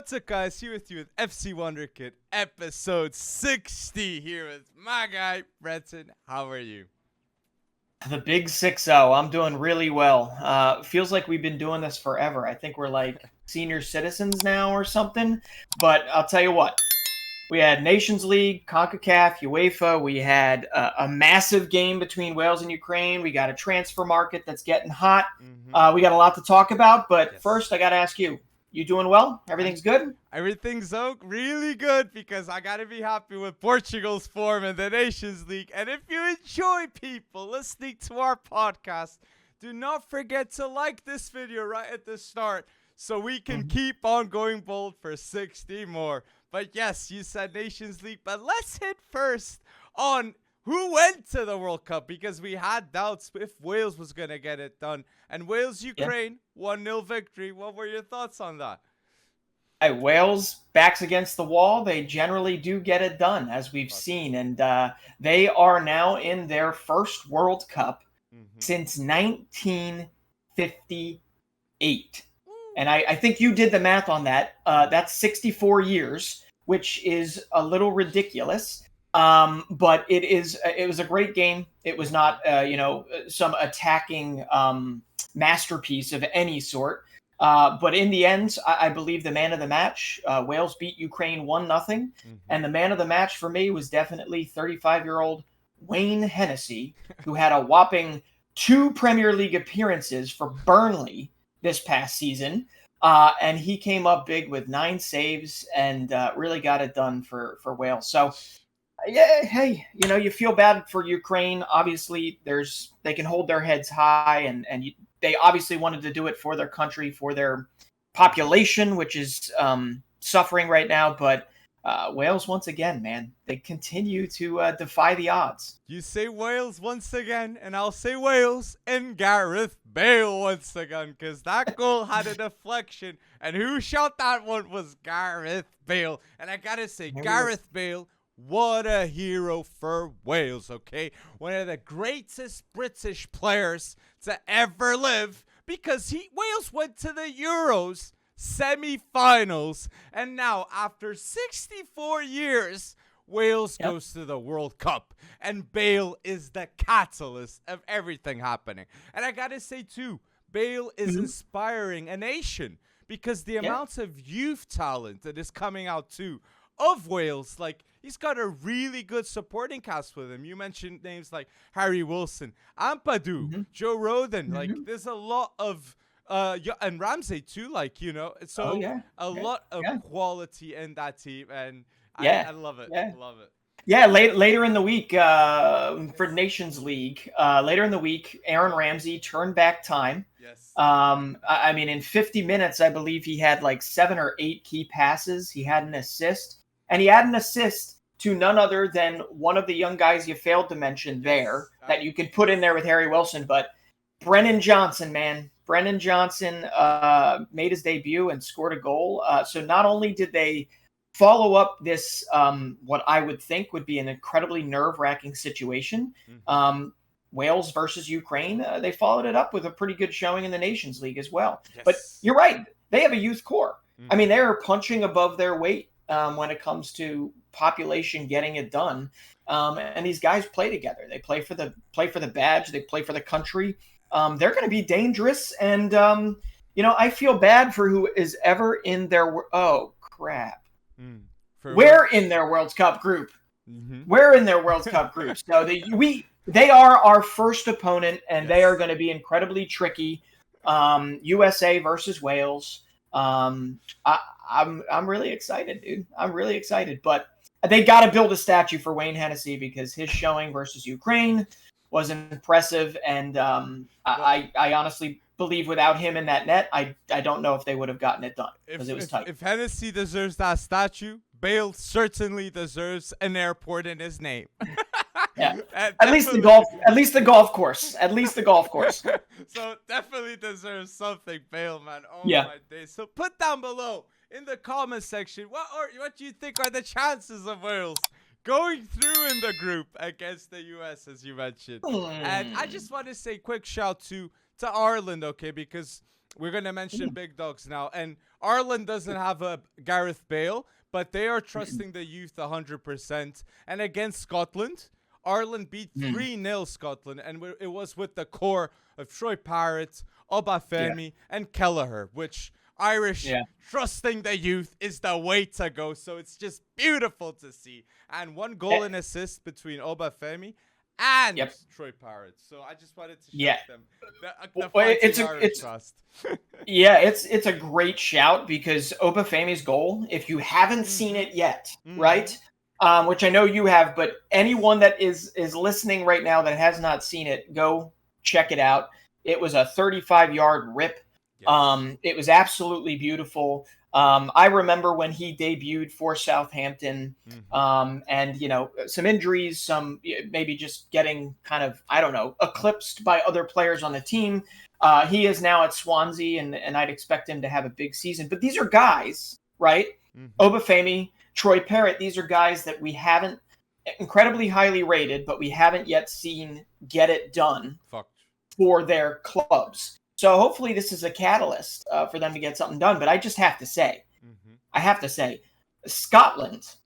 What's up, guys? Here with you with FC Wonderkid, episode 60. Here with my guy, Brenton. How are you? The big 6-0. I'm doing really well. Feels like we've been doing this forever. I think we're like senior citizens now or something. But I'll tell you what. We had Nations League, CONCACAF, UEFA. We had a massive game between Wales and Ukraine. We got a transfer market that's getting hot. We got a lot to talk about. But first, I got to ask you. You doing well? Everything's good? Everything's really good because I got to be happy with Portugal's form in the Nations League. And if you enjoy people listening to our podcast, do not forget to like this video right at the start so we can keep on going bold for 60 more. But yes, you said Nations League, but let's hit first on who went to the World Cup because we had doubts if Wales was going to get it done. And Wales-Ukraine, 1-0 victory. What were your thoughts on that? Hey, Wales, backs against the wall. They generally do get it done, as we've seen. And they are now in their first World Cup since 1958. And I think you did the math on that. That's 64 years, which is a little ridiculous. But it was a great game. It was not, some attacking masterpiece of any sort. But in the end, I believe the man of the match, Wales beat Ukraine 1-0. And the man of the match for me was definitely 35-year-old Wayne Hennessy, who had a whopping 2 Premier League appearances for Burnley this past season. And he came up big with 9 saves and really got it done for Wales. So, yeah, hey, you feel bad for Ukraine. Obviously, they can hold their heads high, and they obviously wanted to do it for their country, for their population, which is suffering right now. But Wales, once again, man, they continue to defy the odds. You say Wales once again, and I'll say Wales and Gareth Bale once again, because that goal had a deflection, and who shot that one was Gareth Bale. And I gotta say, Gareth Bale, what a hero for Wales, okay? One of the greatest British players to ever live, because Wales went to the Euros semi-finals, and now after 64 years, Wales goes to the World Cup, and Bale is the catalyst of everything happening. And I gotta say too, Bale is inspiring a nation, because the amounts of youth talent that is coming out too of Wales, like, he's got a really good supporting cast with him. You mentioned names like Harry Wilson, Ampadu, Joe Rodon. Like, there's a lot of and Ramsay too, like, so a lot of quality in that team, and I love it. Love it. Yeah, later in the week for Nations League, later in the week, Aaron Ramsay turned back time. Yes. I mean, in 50 minutes, I believe he had like 7 or 8 key passes. He had an assist, and he had an assist to none other than one of the young guys you failed to mention there that you could put in there with Harry Wilson, but Brennan Johnson, man. Brennan Johnson made his debut and scored a goal. So not only did they follow up this, what I would think would be an incredibly nerve-wracking situation, Wales versus Ukraine, they followed it up with a pretty good showing in the Nations League as well. Yes. But you're right. They have a youth core. I mean, they are punching above their weight when it comes to population getting it done. And these guys play together. They play for the badge. They play for the country. They're going to be dangerous. And, I feel bad for who is ever in their – oh, crap. We're in their World Cup group. We're in their World Cup group. So they are our first opponent, and they are going to be incredibly tricky. USA versus Wales. I'm really excited, dude. I'm really excited. But they got to build a statue for Wayne Hennessy because his showing versus Ukraine was impressive, and I honestly believe without him in that net, I don't know if they would have gotten it done because it was tight. If Hennessy deserves that statue, Bale certainly deserves an airport in his name. Yeah, at least the golf course. At least the golf course. So definitely deserves something, Bale, man. Oh my days. So put down below in the comment section what do you think are the chances of Wales going through in the group against the US, as you mentioned. And I just want to say quick shout to to Ireland, okay, because we're going to mention big dogs now. And Ireland doesn't have a Gareth Bale, but they are trusting the youth 100%. And against Scotland, Ireland beat 3-0 Scotland, and it was with the core of Troy Parrott, Obafemi, and Kelleher, which Irish trusting the youth is the way to go. So it's just beautiful to see. And 1 goal and assist between Obafemi and Troy Parrott. So I just wanted to show them the Irish trust. It's a great shout, because Obafemi's goal, if you haven't seen it yet, right? Which I know you have, but anyone that is listening right now that has not seen it, go check it out. It was a 35-yard rip. It was absolutely beautiful. I remember when he debuted for Southampton, and, you know, some injuries, some maybe just getting kind of, I don't know, eclipsed by other players on the team. He is now at Swansea, and I'd expect him to have a big season. But these are guys, right? Obafemi, Troy Parrott, these are guys that we haven't, incredibly highly rated, but we haven't yet seen get it done for their clubs. So hopefully this is a catalyst for them to get something done. But I just have to say, Scotland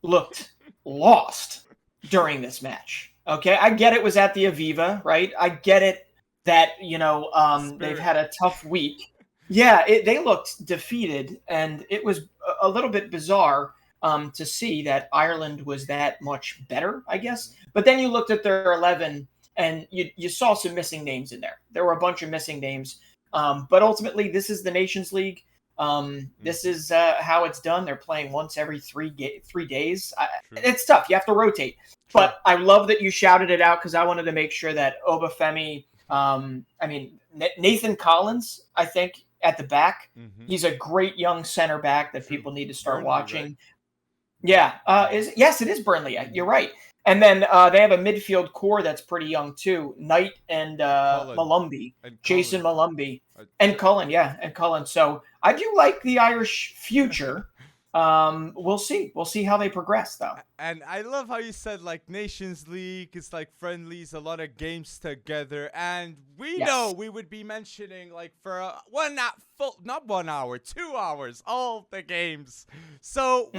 looked lost during this match. Okay, I get it was at the Aviva, right? I get it that, you know, they've had a tough week. Yeah, they looked defeated, and it was a little bit bizarre to see that Ireland was that much better, I guess. But then you looked at their 11, and you saw some missing names in there. There were a bunch of missing names. But ultimately, this is the Nations League. This is how it's done. They're playing once every 3 days. It's tough. You have to rotate. But I love that you shouted it out, because I wanted to make sure that Obafemi, Nathan Collins, I think, at the back. He's a great young center back that people need to start watching. Right? Yes, it is Burnley. You're right. And then they have a midfield core that's pretty young too. Knight and Malumbi, Jason Malumbi, and Cullen. And Cullen. So I do like the Irish future. We'll see. We'll see how they progress, though. And I love how you said, like, Nations League, it's like friendlies, a lot of games together. And we know we would be mentioning, like, for 2 hours, all the games. So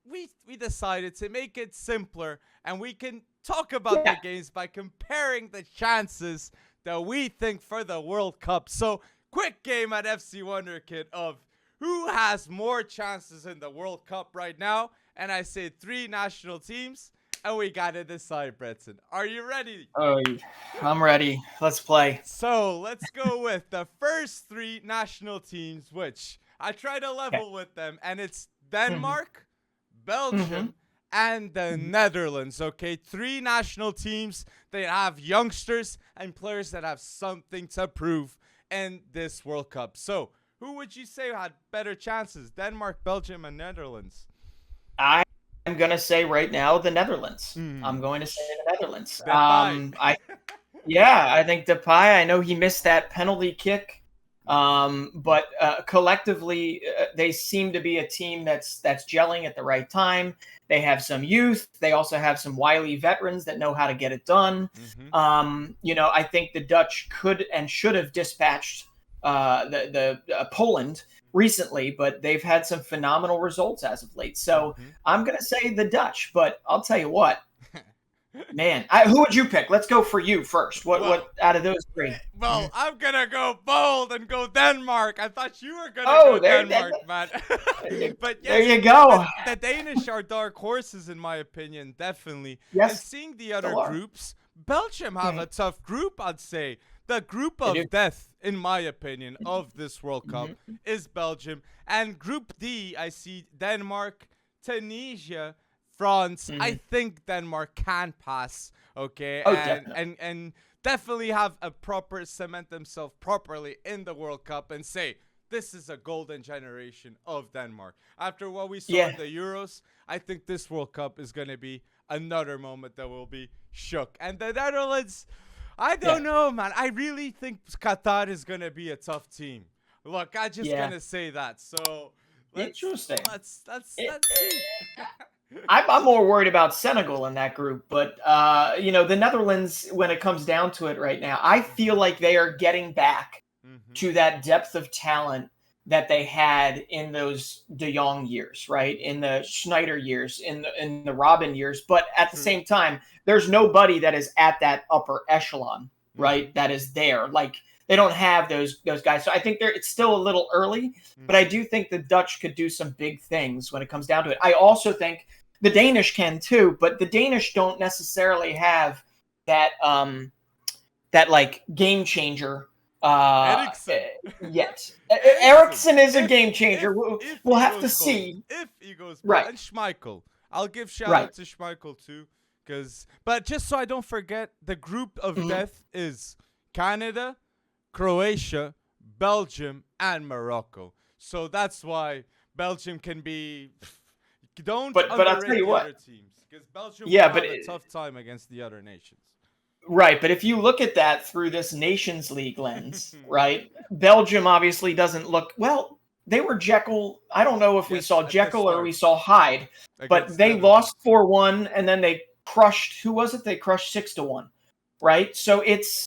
we decided to make it simpler, and we can talk about the games by comparing the chances that we think for the World Cup. So quick game at FC Wonderkid of who has more chances in the World Cup right now. And I say 3 national teams, and we got to decide, Bretson. Are you ready? Oh, I'm ready. Let's play. So let's go with the first 3 national teams, which I try to level with them, and it's Denmark, Belgium, and the Netherlands. Okay, 3 national teams. They have youngsters and players that have something to prove in this World Cup. So who would you say had better chances? Denmark, Belgium, and Netherlands? I'm going to say right now the Netherlands. I'm going to say the Netherlands. I think Depay, I know he missed that penalty kick. But collectively, they seem to be a team that's gelling at the right time. They have some youth. They also have some wily veterans that know how to get it done. I think the Dutch could and should have dispatched the Poland recently, but they've had some phenomenal results as of late. So I'm going to say the Dutch, but I'll tell you what. Man, who would you pick? Let's go for you first. What out of those 3? Well, I'm going to go bold and go Denmark. I thought you were going to go Denmark, man. But yes, there you go. The Danish are dark horses, in my opinion, definitely. Yes. And seeing the other groups, Belgium have a tough group, I'd say. The group of death, in my opinion, of this World Cup is Belgium. And Group D, I see Denmark, Tunisia, France. I think Denmark can pass, okay? And definitely have a proper cement themselves properly in the World Cup and say, this is a golden generation of Denmark. After what we saw in the Euros, I think this World Cup is going to be another moment that will be shook. And the Netherlands, I don't know, man. I really think Qatar is going to be a tough team. Look, I just going to say that. So let's see. I'm more worried about Senegal in that group, but the Netherlands, when it comes down to it right now, I feel like they are getting back to that depth of talent that they had in those De Jong years, right? In the Schneider years, in the Robin years. But at the same time, there's nobody that is at that upper echelon, right? That is there. Like, they don't have those guys. So I think it's still a little early, but I do think the Dutch could do some big things when it comes down to it. I also think the Danish can too, but the Danish don't necessarily have that like game changer Eriksen. yet. Eriksen is a game changer. We'll have to see. If he goes bold. Right. And Schmeichel. I'll give shout out to Schmeichel too. But just so I don't forget, the group of death is Canada, Croatia, Belgium, and Morocco. So that's why Belgium can be... Don't but I'll tell you what. Other teams, because Belgium will have a tough time against the other nations. Right, but if you look at that through this Nations League lens, right, Belgium obviously doesn't look well. They were Jekyll. I don't know if we saw Jekyll or we saw Hyde, but they lost 4-1, and then they crushed. Who was it? They crushed 6-1, right? So it's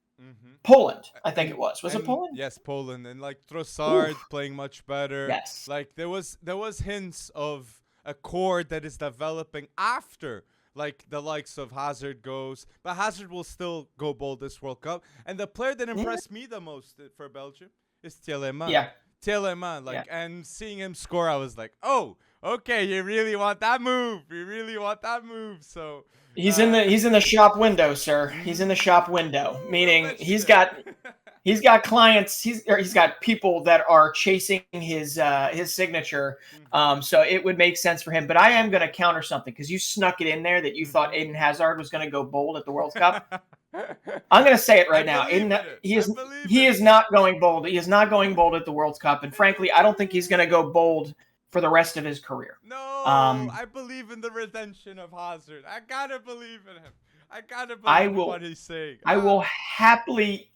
Poland. I think it was. Was it Poland? Yes, Poland, and like Trossard playing much better. Yes, like there was hints of a core that is developing after. Like the likes of Hazard goes, but Hazard will still go bold this World Cup. And the player that impressed me the most for Belgium is Tielemans. Yeah, Tielemans. And seeing him score, I was like, oh, okay, you really want that move. So he's in the shop window, sir. He's in the shop window, meaning he's got clients. He's got people that are chasing his signature. So it would make sense for him. But I am going to counter something because you snuck it in there that you thought Eden Hazard was going to go bold at the World Cup. I'm going to say it right now. He is not going bold. He is not going bold at the World Cup. And frankly, I don't think he's going to go bold for the rest of his career. No, I believe in the redemption of Hazard. I gotta believe in him. I gotta believe in what he's saying. I will happily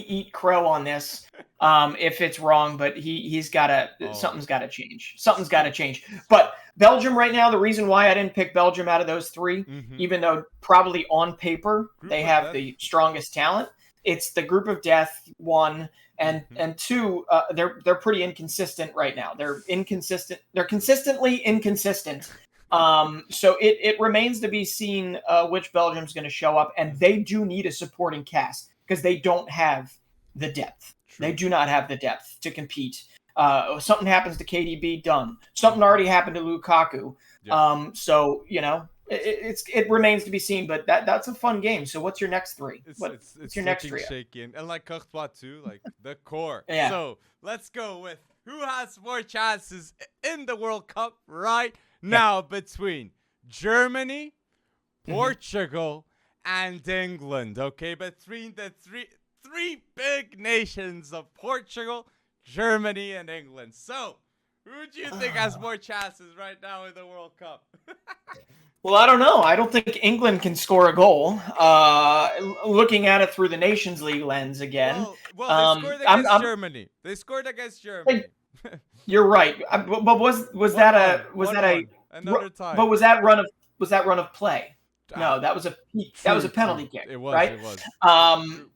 eat crow on this if it's wrong, but he's gotta something's gotta change. Something's gotta change. But Belgium right now, the reason why I didn't pick Belgium out of those three, even though probably on paper they have the strongest talent, it's the group of death, one. And two, they're pretty inconsistent right now. They're inconsistent. They're consistently inconsistent. So it remains to be seen which Belgium's going to show up, and they do need a supporting cast because they don't have the depth. True. They do not have the depth to compete. Something happens to KDB, done. Something already happened to Lukaku. Yeah. So it remains to be seen, but that's a fun game. So what's your next three? What's your next three? Shaky and like Courtois too, like the core. Yeah. So let's go with who has more chances in the World Cup right now between Germany, Portugal, and England. Okay, between the three big nations of Portugal, Germany, and England. So who do you think has more chances right now in the World Cup? Well, I don't know. I don't think England can score a goal. Looking at it through the Nations League lens again. Well, they scored against Germany. They scored against Germany. You're right. But was that another time? But was that run of play? No, that was a penalty kick. It was. Right? It was.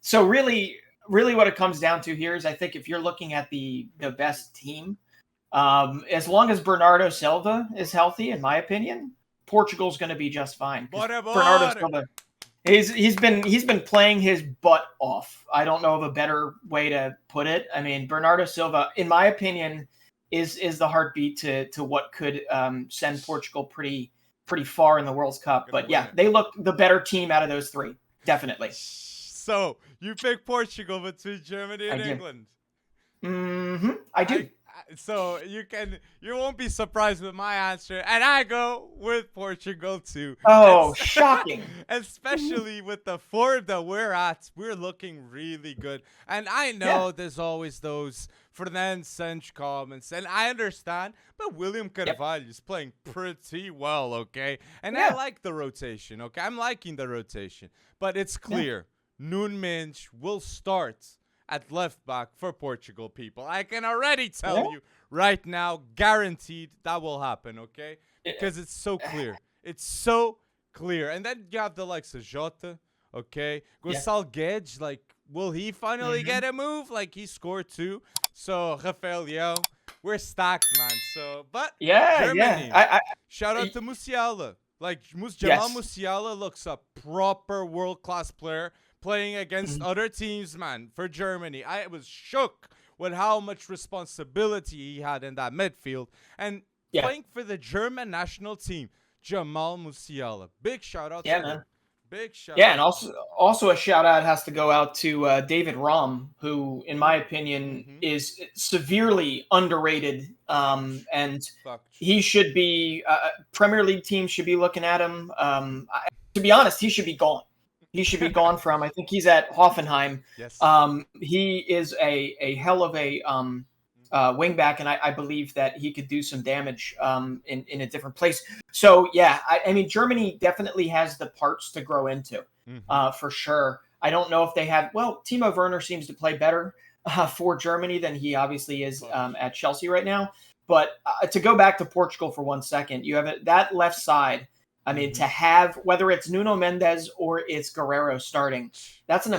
So really, what it comes down to here is I think if you're looking at the best team, as long as Bernardo Silva is healthy, in my opinion, Portugal's going to be just fine. Bernardo Silva, he's been playing his butt off. I don't know of a better way to put it. I mean, Bernardo Silva, in my opinion, is the heartbeat to what could send Portugal pretty far in the World Cup. But yeah, they look the better team out of those three, definitely. So you pick Portugal between Germany and England. I do. So you won't be surprised with my answer, and I go with Portugal too. Oh, shocking! Especially with the form that we're looking really good. And I know there's always those Fernand comments, and I understand. But William Carvalho is playing pretty well, okay? And I like the rotation, okay? I'm liking the rotation, but it's clear Núñez will start at left back for Portugal, people. I can already tell you right now, guaranteed that will happen, okay? because it's so clear. It's so clear. And then you have the likes of Jota, okay? Gonçalo Guedes, like, will he finally get a move? Like, he scored 2. So, Rafael Leão, we're stacked, man. So, but Germany, shout out to Musiala. Like, Jamal Musiala looks a proper world-class player playing against other teams, man, for Germany. I was shook with how much responsibility he had in that midfield. And playing for the German national team, Jamal Musiala. Big shout out to him. Big shout out. And also a shout out has to go out to David Raum, who, in my opinion, is severely underrated. And he should be Premier League teams should be looking at him. To be honest, he should be gone. He should be gone from. I think he's at Hoffenheim. Yes. He is a hell of a wingback, and I believe that he could do some damage in a different place. So, yeah, I mean, Germany definitely has the parts to grow into, for sure. I don't know if they have – well, Timo Werner seems to play better for Germany than he obviously is at Chelsea right now. But to go back to Portugal for 1 second, you have that left side. I mean, to have, whether it's Nuno Mendes or it's Guerrero starting, that's an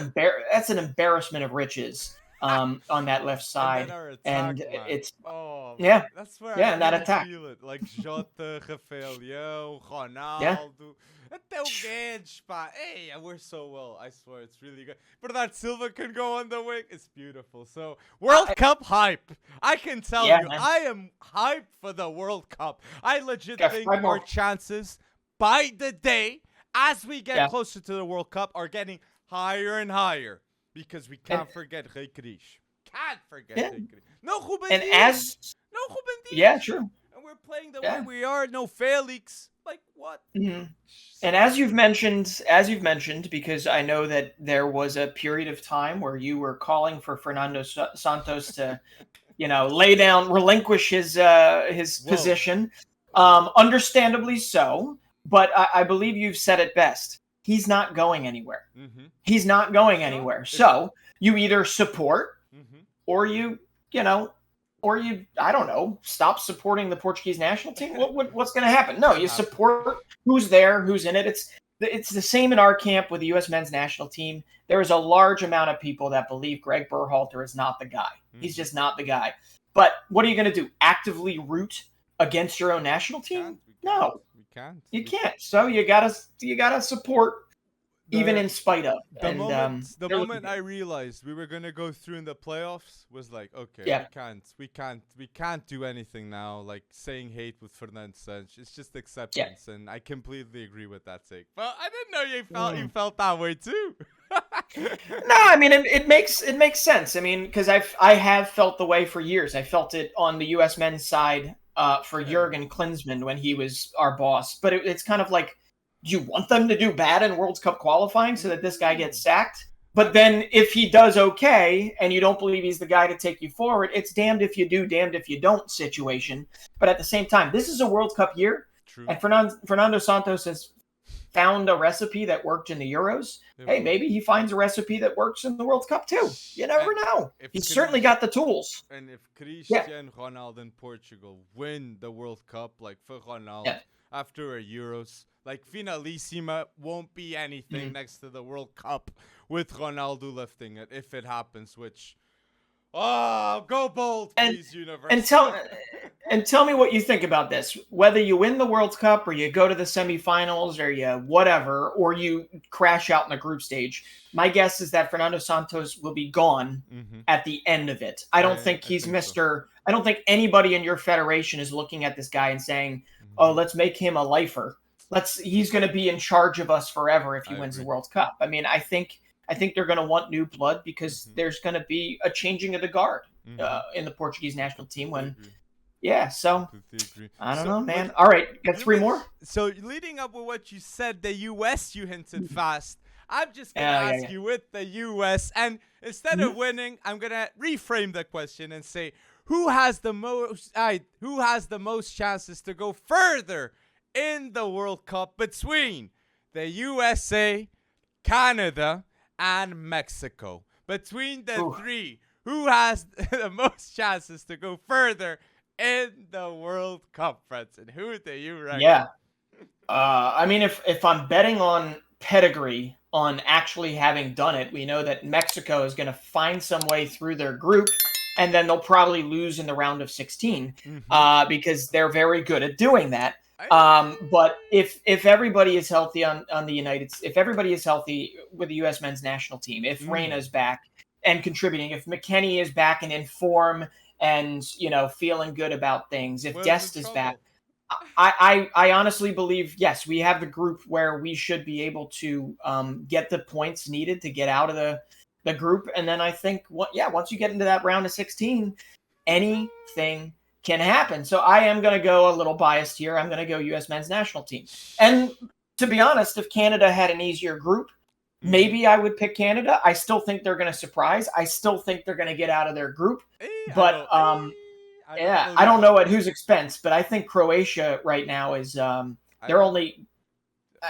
embarrassment of riches. On that left side, and it's that's where I and that attack. Feel it. Like Jota, Rafael Leão, Ronaldo, até o Guedes, pá. Hey, we're so well. I swear, it's really good. But that Silva can go on the wing. It's beautiful. So World Cup hype. I can tell you, man. I am hyped for the World Cup. I legit think our chances by the day, as we get closer to the World Cup, are getting higher and higher. Because we can't forget Richarlison. Can't forget Richarlison. No Ruben Dias. No Ruben Dias. Yeah, true. And we're playing the way we are. No Felix. Like, what? And as you've mentioned, because I know that there was a period of time where you were calling for Fernando Santos to, lay down, relinquish his position. Understandably so. But I believe you've said it best. He's not going anywhere. He's not going anywhere. So you either support or you I don't know, stop supporting the Portuguese national team. What's going to happen? No, you support who's there, who's in it. It's the same in our camp with the U.S. men's national team. There is a large amount of people that believe Greg Berhalter is not the guy. He's just not the guy. But what are you going to do? Actively root against your own national team? No. You can't. So you gotta support, even in spite of. The moment I realized we were gonna go through in the playoffs was like, okay, we can't do anything now. Like saying hate with Fernando Santos, it's just acceptance, and I completely agree with that take. But I didn't know you felt that way too. No, I mean it makes sense. I mean, because I have felt the way for years. I felt it on the U.S. men's side. For Jurgen Klinsmann when he was our boss. But it's kind of like, do you want them to do bad in World Cup qualifying so that this guy gets sacked? But then if he does okay and you don't believe he's the guy to take you forward, it's damned if you do, damned if you don't situation. But at the same time, this is a World Cup year. True. And Fernando Santos has found a recipe that worked in the Euros. Hey, maybe he finds a recipe that works in the World Cup too. You never know. He's certainly got the tools. And if Cristiano Ronaldo and Portugal win the World Cup, like for Ronaldo, after a Euros, like Finalissima won't be anything next to the World Cup with Ronaldo lifting it, if it happens, which... Oh, go bold, please, universe. And tell me what you think about this. Whether you win the World Cup or you go to the semifinals or you whatever, or you crash out in the group stage, my guess is that Fernando Santos will be gone at the end of it. I don't think he's Mr. I don't think anybody in your federation is looking at this guy and saying, oh, let's make him a lifer. He's going to be in charge of us forever if he wins the World Cup. I mean, I think they're going to want new blood because there's going to be a changing of the guard in the Portuguese national team when, so I don't know, man. All right, got 3 more? So leading up with what you said, the U.S. you hinted fast. I'm just going to ask you with the U.S. and instead of winning, I'm going to reframe the question and say, who has the most chances to go further in the World Cup between the USA, Canada, and Mexico? Between the three, who has the most chances to go further in the World Cup, Brenton? Who do you reckon? Yeah. I mean, if I'm betting on pedigree, on actually having done it, we know that Mexico is going to find some way through their group, and then they'll probably lose in the round of 16 because they're very good at doing that. But if everybody is healthy if everybody is healthy with the U.S. men's national team, if Reyna's back and contributing, if McKennie is back and in form and feeling good about things, if Dest is back, I honestly believe, yes, we have the group where we should be able to get the points needed to get out of the group. And then I think, once you get into that round of 16, anything can happen. So I am going to go a little biased here. I'm going to go U.S. men's national team. And to be honest, if Canada had an easier group, maybe I would pick Canada. I still think they're going to surprise. I still think they're going to get out of their group. But I don't know at whose expense, but I think Croatia right now is they're only.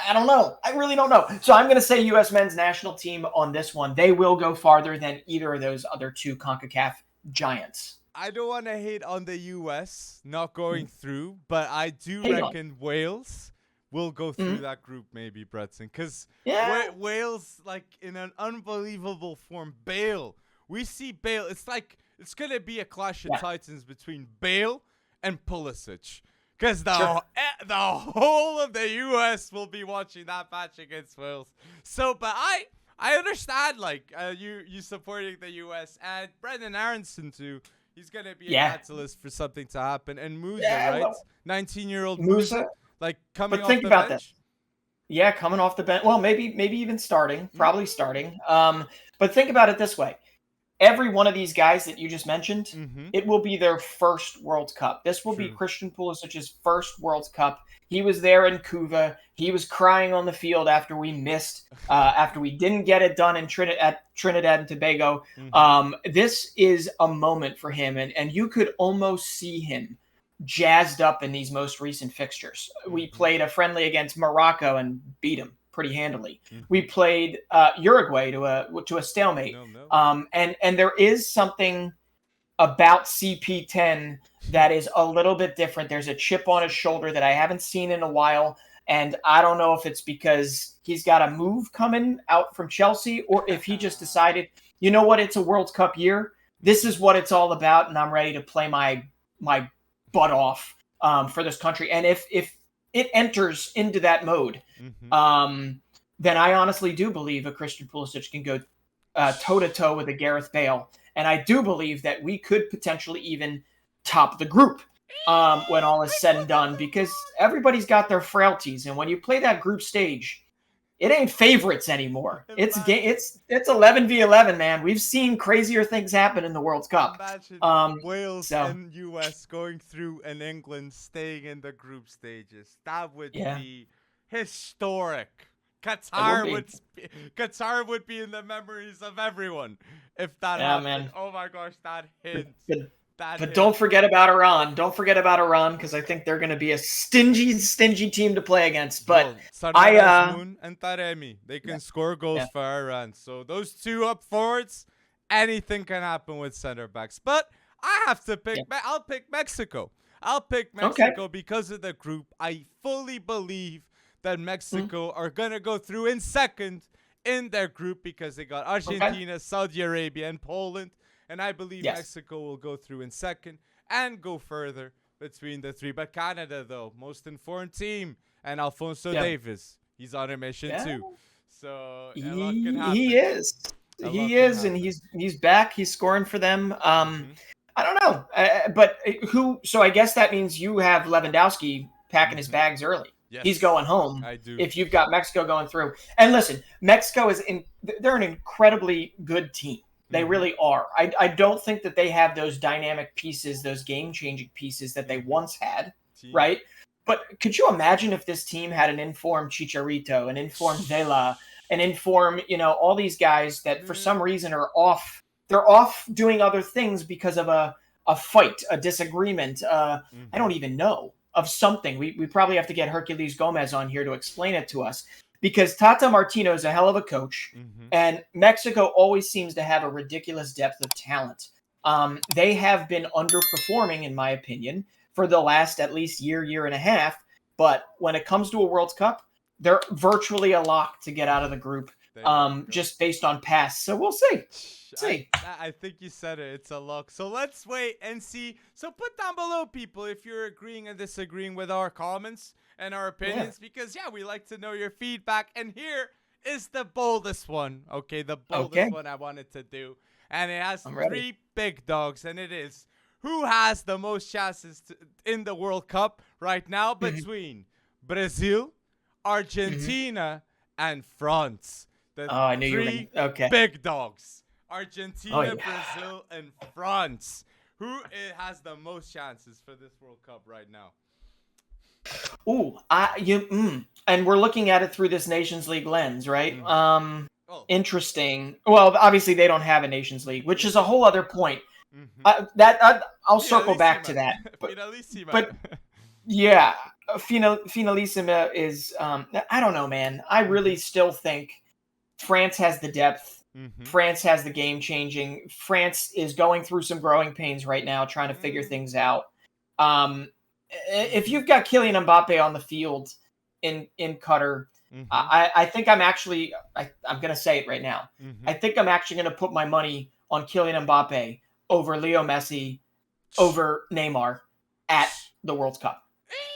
I don't know. I really don't know. So I'm going to say U.S. men's national team on this one. They will go farther than either of those other two CONCACAF giants. I don't want to hate on the U.S. not going through, but I do reckon Wales will go through that group maybe, Bretson. Because Wales, like, in an unbelievable form. Bale. We see Bale. It's like it's going to be a clash of titans between Bale and Pulisic. Because the whole of the U.S. will be watching that match against Wales. So, but I understand, like, you supporting the U.S. and Brendan Aronson, too. He's going to be a catalyst for something to happen. And Musa, right? 19-year-old Musa, like, coming off the bench. Yeah, coming off the bench. Well, maybe even starting. Probably starting. But think about it this way. Every one of these guys that you just mentioned, it will be their first World Cup. This will be Christian Pulisic's first World Cup. He was there in Cuba. He was crying on the field after we missed, after we didn't get it done in Trinidad and Tobago. This is a moment for him, and you could almost see him jazzed up in these most recent fixtures. We played a friendly against Morocco and beat him pretty handily. We played Uruguay to a stalemate. And there is something about CP10 that is a little bit different. There's a chip on his shoulder that I haven't seen in a while. And I don't know if it's because he's got a move coming out from Chelsea or if he just decided, you know what, it's a World Cup year. This is what it's all about. And I'm ready to play my butt off for this country. And if it enters into that mode, then I honestly do believe a Christian Pulisic can go toe-to-toe with a Gareth Bale. And I do believe that we could potentially even top the group when all is said and done, because everybody's got their frailties. And when you play that group stage, it ain't favorites anymore. It's 11v11, man. We've seen crazier things happen in the World Cup. Imagine Wales and US going through and England staying in the group stages. That would be historic. Qatar would be in the memories of everyone if that happened. Man. Oh my gosh, that hint. But don't forget about Iran. Don't forget about Iran, because I think they're going to be a stingy team to play against. But Moon and Taremi, they can score goals for Iran. So those two up forwards, anything can happen with center backs. But I have to pick. I'll pick Mexico. I'll pick Mexico because of the group. I fully believe that Mexico are going to go through in second in their group because they got Argentina, Saudi Arabia, and Poland. And I believe Mexico will go through in second and go further between the three. But Canada, though, most informed team. And Alphonso Davies, he's on a mission too. So a lot can happen. He is. And he's back. He's scoring for them. I don't know. But who? So I guess that means you have Lewandowski packing his bags early. Yes, he's going home. I do. If you've got Mexico going through. And listen, Mexico they're an incredibly good team. They really are. I don't think that they have those dynamic pieces, those game-changing pieces that they once had, right? But could you imagine if this team had an informed Chicharito, an informed Vela, an informed, all these guys that for some reason are off. They're off doing other things because of a fight, a disagreement. I don't even know, of something. We probably have to get Herculez Gomez on here to explain it to us. Because Tata Martino is a hell of a coach, and Mexico always seems to have a ridiculous depth of talent. They have been underperforming, in my opinion, for the last at least year and a half. But when it comes to a World Cup, they're virtually a lock to get out of the group, just based on past. So we'll see. I think you said it. It's a lock. So let's wait and see. So put down below, people, if you're agreeing and disagreeing with our comments and our opinions, because we like to know your feedback. And here is the boldest one. Okay, the boldest one I wanted to do, and it has three big dogs, and it is who has the most chances in the World Cup right now between Brazil, Argentina, and France. I knew you were going to. Okay. Big dogs. Argentina, Brazil, and France. Who has the most chances for this World Cup right now? And we're looking at it through this Nations League lens, right? Interesting. Well, obviously they don't have a Nations League, which is a whole other point. I'll circle back to that. But yeah, Finalissima is. I don't know, man. I really still think France has the depth. France has the game changing. France is going through some growing pains right now, trying to figure things out. If you've got Kylian Mbappe on the field in Qatar, I think I'm actually, I'm going to say it right now. I think I'm actually going to put my money on Kylian Mbappe over Leo Messi, over Neymar at the World Cup.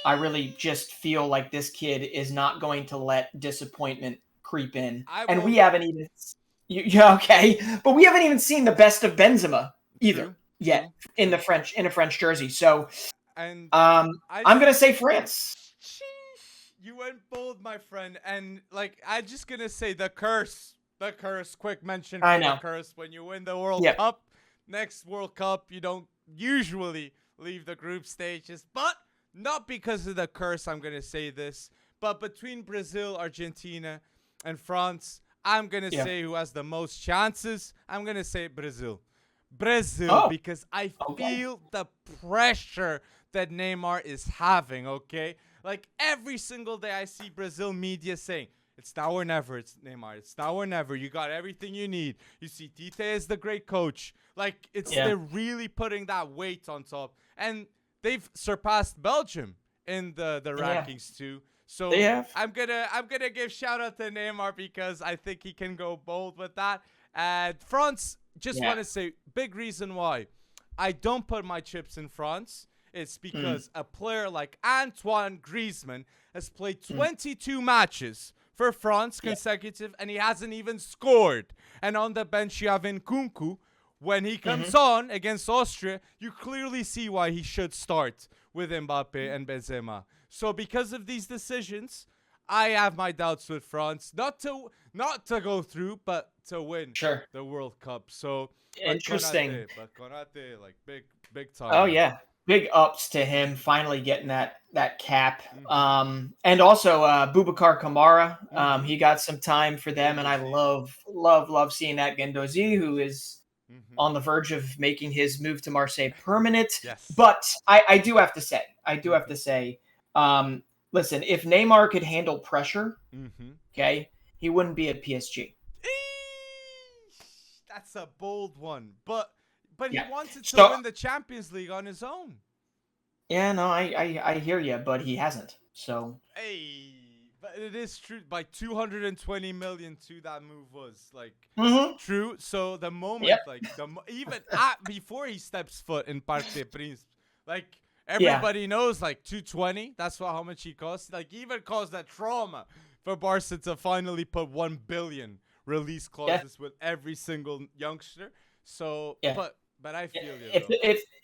I really just feel like this kid is not going to let disappointment creep in. We haven't even... but we haven't even seen the best of Benzema either yet in a French jersey. So, I'm gonna say France. You went bold, my friend, and I'm just gonna say the curse. Quick mention for the curse. When you win the World Cup, next World Cup, you don't usually leave the group stages, but not because of the curse. I'm gonna say this, but between Brazil, Argentina, and France, I'm going to say who has the most chances. I'm going to say Brazil. Because I feel the pressure that Neymar is having, okay? Like, every single day I see Brazil media saying, it's now or never, it's Neymar. It's now or never. You got everything you need. You see, Tite is the great coach. Like, they're really putting that weight on top. And they've surpassed Belgium in the rankings, too. So I'm gonna give shout out to Neymar because I think he can go bold with that. And France, want to say big reason why I don't put my chips in France. It's because a player like Antoine Griezmann has played 22 matches for France consecutive, and he hasn't even scored. And on the bench you have Nkunku. When he comes on against Austria, you clearly see why he should start with Mbappe and Benzema. So because of these decisions, I have my doubts with France. Not to go through, but to win the World Cup. So interesting. But Konate, like big time. Oh yeah. Big ups to him finally getting that cap. And also Boubacar Kamara. He got some time for them, and I love seeing that Guendouzi, who is on the verge of making his move to Marseille permanent. Yes. But I do have to say, listen, if Neymar could handle pressure, he wouldn't be at PSG. That's a bold one. But he wanted to win the Champions League on his own. Yeah, no, I hear you, but he hasn't. So. But it is true. By 220 million too, that move was true. So the moment, before he steps foot in Parc des Princes, everybody knows, 220. That's how much he costs. He even caused that trauma for Barca to finally put 1 billion release clauses with every single youngster. So, but I feel you.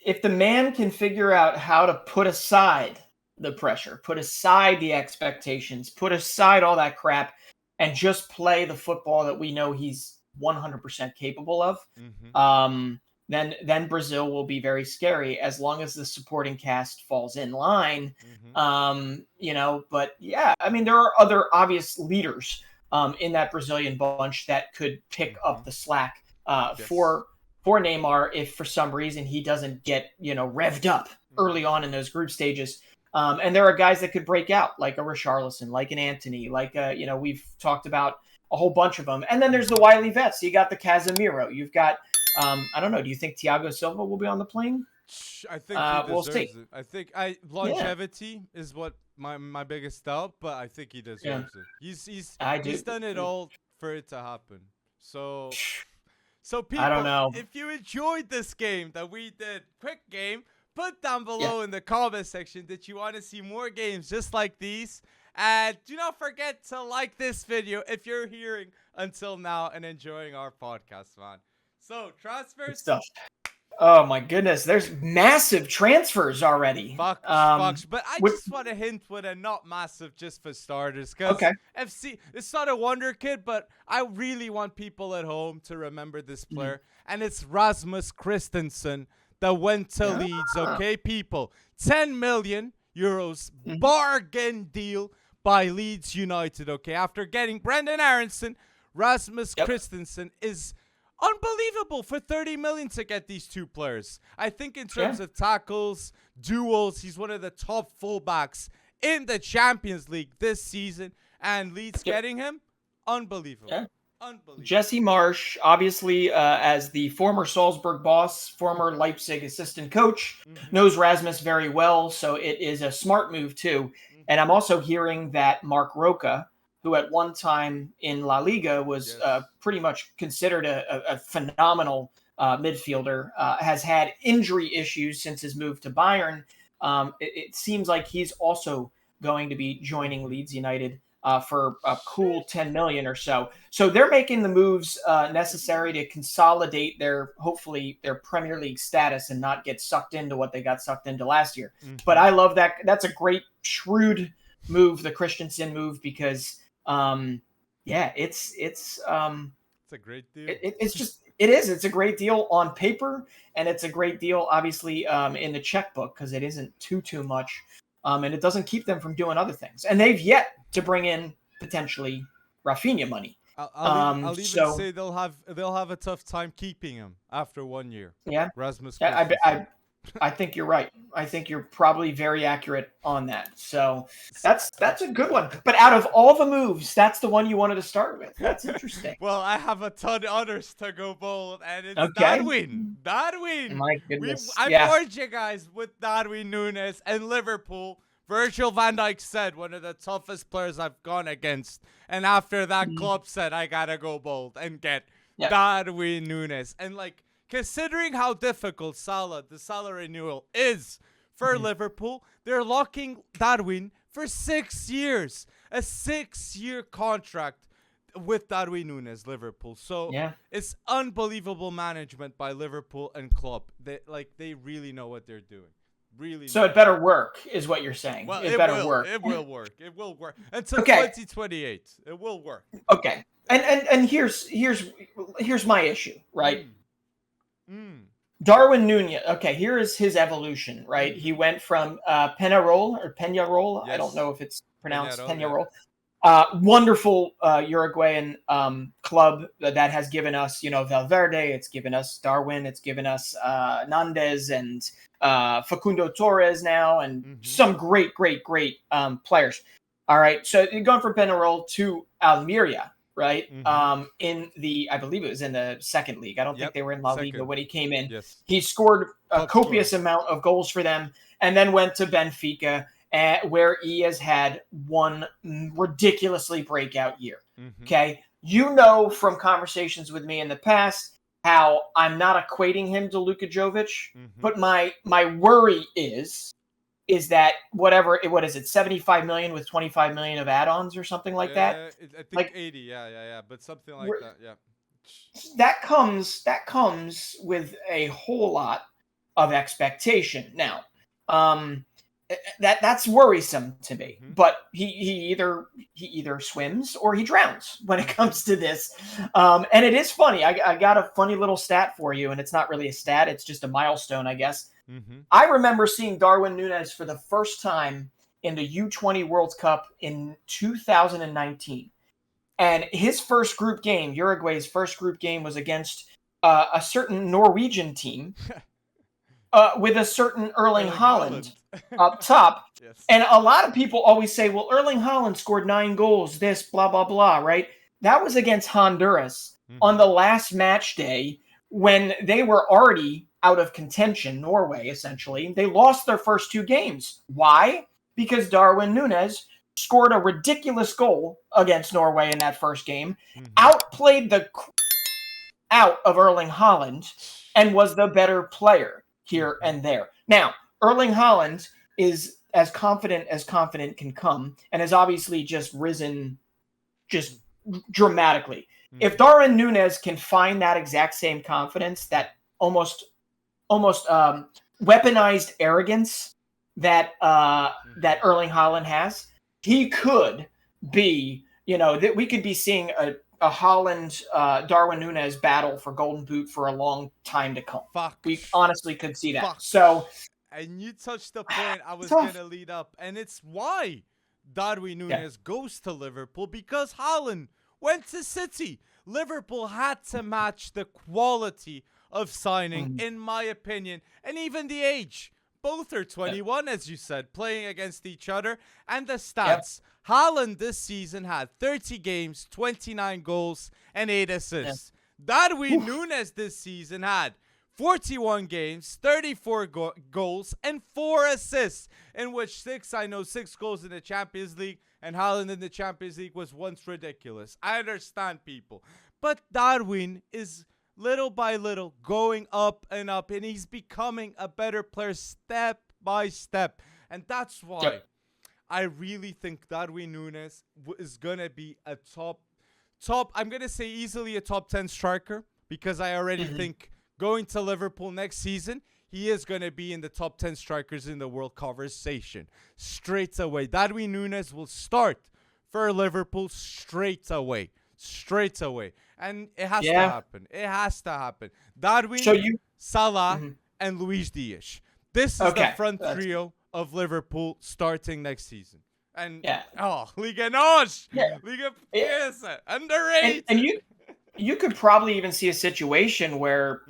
If the man can figure out how to put aside the pressure, put aside the expectations, put aside all that crap, and just play the football that we know he's 100% capable of, then Brazil will be very scary as long as the supporting cast falls in line. But I mean, there are other obvious leaders in that Brazilian bunch that could pick up the slack for Neymar if for some reason he doesn't get, revved up early on in those group stages. And there are guys that could break out, like a Richarlison, like an Antony, we've talked about a whole bunch of them. And then there's the wily vets. You got the Casemiro. You've got I don't know. Do you think Thiago Silva will be on the plane? I think he We'll deserves see. it. I think longevity is what my biggest doubt, but I think he Yeah, deserves it. I He's do. done it all for it to happen. So I don't people, know. if you enjoyed this game that we did, quick game, put down Yeah. below in the comment section that you want to see more games just like these. And do not forget to like this video if you're hearing until now and enjoying our podcast, man. So, Good transfers. stuff. Oh my goodness, there's massive transfers already. Fox. But I With, just want to hint with a not massive just for starters. Because okay. FC, it's not a Wonderkid, but I really want people at home to remember this player. And it's Rasmus Kristensen that went to Leeds, okay, people? 10 million euros bargain deal by Leeds United, okay? After getting Brendan Aronson, Rasmus Kristensen is unbelievable for 30 million to get these two players. I think in terms of tackles, duels, he's one of the top fullbacks in the Champions League this season. And Leeds getting him, unbelievable. Yeah. Unbelievable. Jesse Marsch, obviously, as the former Salzburg boss, former Leipzig assistant coach, knows Rasmus very well, so it is a smart move too. And I'm also hearing that Marc Roca, who at one time in La Liga was pretty much considered a phenomenal midfielder, has had injury issues since his move to Bayern. It seems like he's also going to be joining Leeds United for a cool 10 million or so. So they're making the moves necessary to consolidate hopefully their Premier League status and not get sucked into what they got sucked into last year. But I love that. That's a great shrewd move, the Kristensen move, because it's a great deal. It's a great deal on paper, and it's a great deal obviously in the checkbook, because it isn't too much. And it doesn't keep them from doing other things. And they've yet to bring in potentially Rafinha money. I'll even say they'll have a tough time keeping him after 1 year. Yeah, Rasmus. Yeah, I think you're right. I think you're probably very accurate on that. So that's a good one. But out of all the moves, that's the one you wanted to start with. That's interesting. Well, I have a ton of others to go bold, and it's Darwin. My goodness. I bored you guys with Darwin Núñez and Liverpool. Virgil van Dijk said one of the toughest players I've gone against. And after that, Klopp said, I got to go bold and get Darwin Núñez. And considering how difficult the Salah renewal is for Liverpool, they're locking Darwin for 6 years. A 6-year contract with Darwin Núñez, Liverpool. So it's unbelievable management by Liverpool and Klopp. They really know what they're doing. Really. So it better work, is what you're saying. Well, it better work. It will work. It will work until 2028. It will work. Okay. And here's my issue, right? Darwin Núñez. Okay, here is his evolution, right? He went from Peñarol. Yes. I don't know if it's pronounced Peñarol. Wonderful Uruguayan club that has given us, Valverde. It's given us Darwin. It's given us Nandez and Facundo Torres now, and some great players. All right, so you're going from Peñarol to Almeria, right? I believe it was in the second league. I don't think they were in La Liga when he came in. Yes. He scored a copious amount of goals for them, and then went to Benfica, where he has had one ridiculously breakout year. Okay, from conversations with me in the past how I'm not equating him to Luka Jovic, but my worry is that what is it, 75 million with 25 million of add-ons or something like that? I think 80, yeah, but something like that, yeah. That comes with a whole lot of expectation. Now, that's worrisome to me. But he either swims or he drowns when it comes to this. And it is funny. I got a funny little stat for you, and it's not really a stat. It's just a milestone, I guess. I remember seeing Darwin Núñez for the first time in the U20 World Cup in 2019. And his first group game, Uruguay's first group game, was against a certain Norwegian team with a certain Erling Haaland up top. Yes. And a lot of people always say, well, Erling Haaland scored 9 goals, this, blah, blah, blah, right? That was against Honduras on the last match day when they were already out of contention, Norway, essentially. They lost their first 2 games. Why? Because Darwin Núñez scored a ridiculous goal against Norway in that first game, outplayed the out of Erling Haaland, and was the better player here and there. Now, Erling Haaland is as confident can come, and has obviously just risen just dramatically. If Darwin Núñez can find that exact same confidence, that almost weaponized arrogance that that Erling Haaland has, he could be, that we could be seeing a Haaland Darwin Núñez battle for Golden Boot for a long time to come. We honestly could see that. So, and you touched the point I was going to lead up, and it's why Darwin Núñez goes to Liverpool, because Haaland went to City. Liverpool had to match the quality of signing, in my opinion, and even the age. Both are 21, as you said, playing against each other. And the stats. Haaland this season had 30 games, 29 goals, and 8 assists. Darwin Núñez this season had 41 games, 34 goals, and 4 assists, in which 6 goals in the Champions League, and Haaland in the Champions League was once ridiculous. I understand, people. But Darwin is little by little going up, and he's becoming a better player step by step. And that's why I really think Darwin Núñez is going to be a top, I'm going to say easily a top 10 striker, because I already think going to Liverpool next season, he is going to be in the top 10 strikers in the world conversation straight away. Darwin Núñez will start for Liverpool straight away. And it has to happen. It has to happen. Darwin, Salah, and Luis Diaz. This is the front trio of Liverpool starting next season. And Liga Nos, Liga Piesa, underrated. And you could probably even see a situation where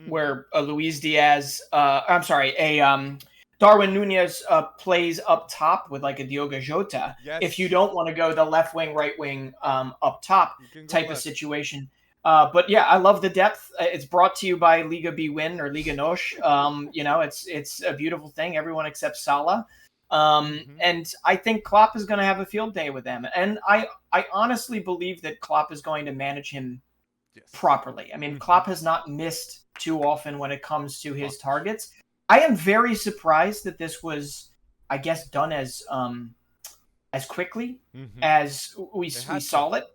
a Luis Diaz, Darwin Núñez plays up top with like a Diogo Jota. If you don't want to go the left wing, right wing, up top type of situation. But yeah, I love the depth. It's brought to you by Liga BWin or Liga Nos. It's a beautiful thing. Everyone except Salah. And I think Klopp is going to have a field day with them. And I honestly believe that Klopp is going to manage him properly. I mean, Klopp has not missed too often when it comes to his targets. I am very surprised that this was, I guess, done as quickly as we saw it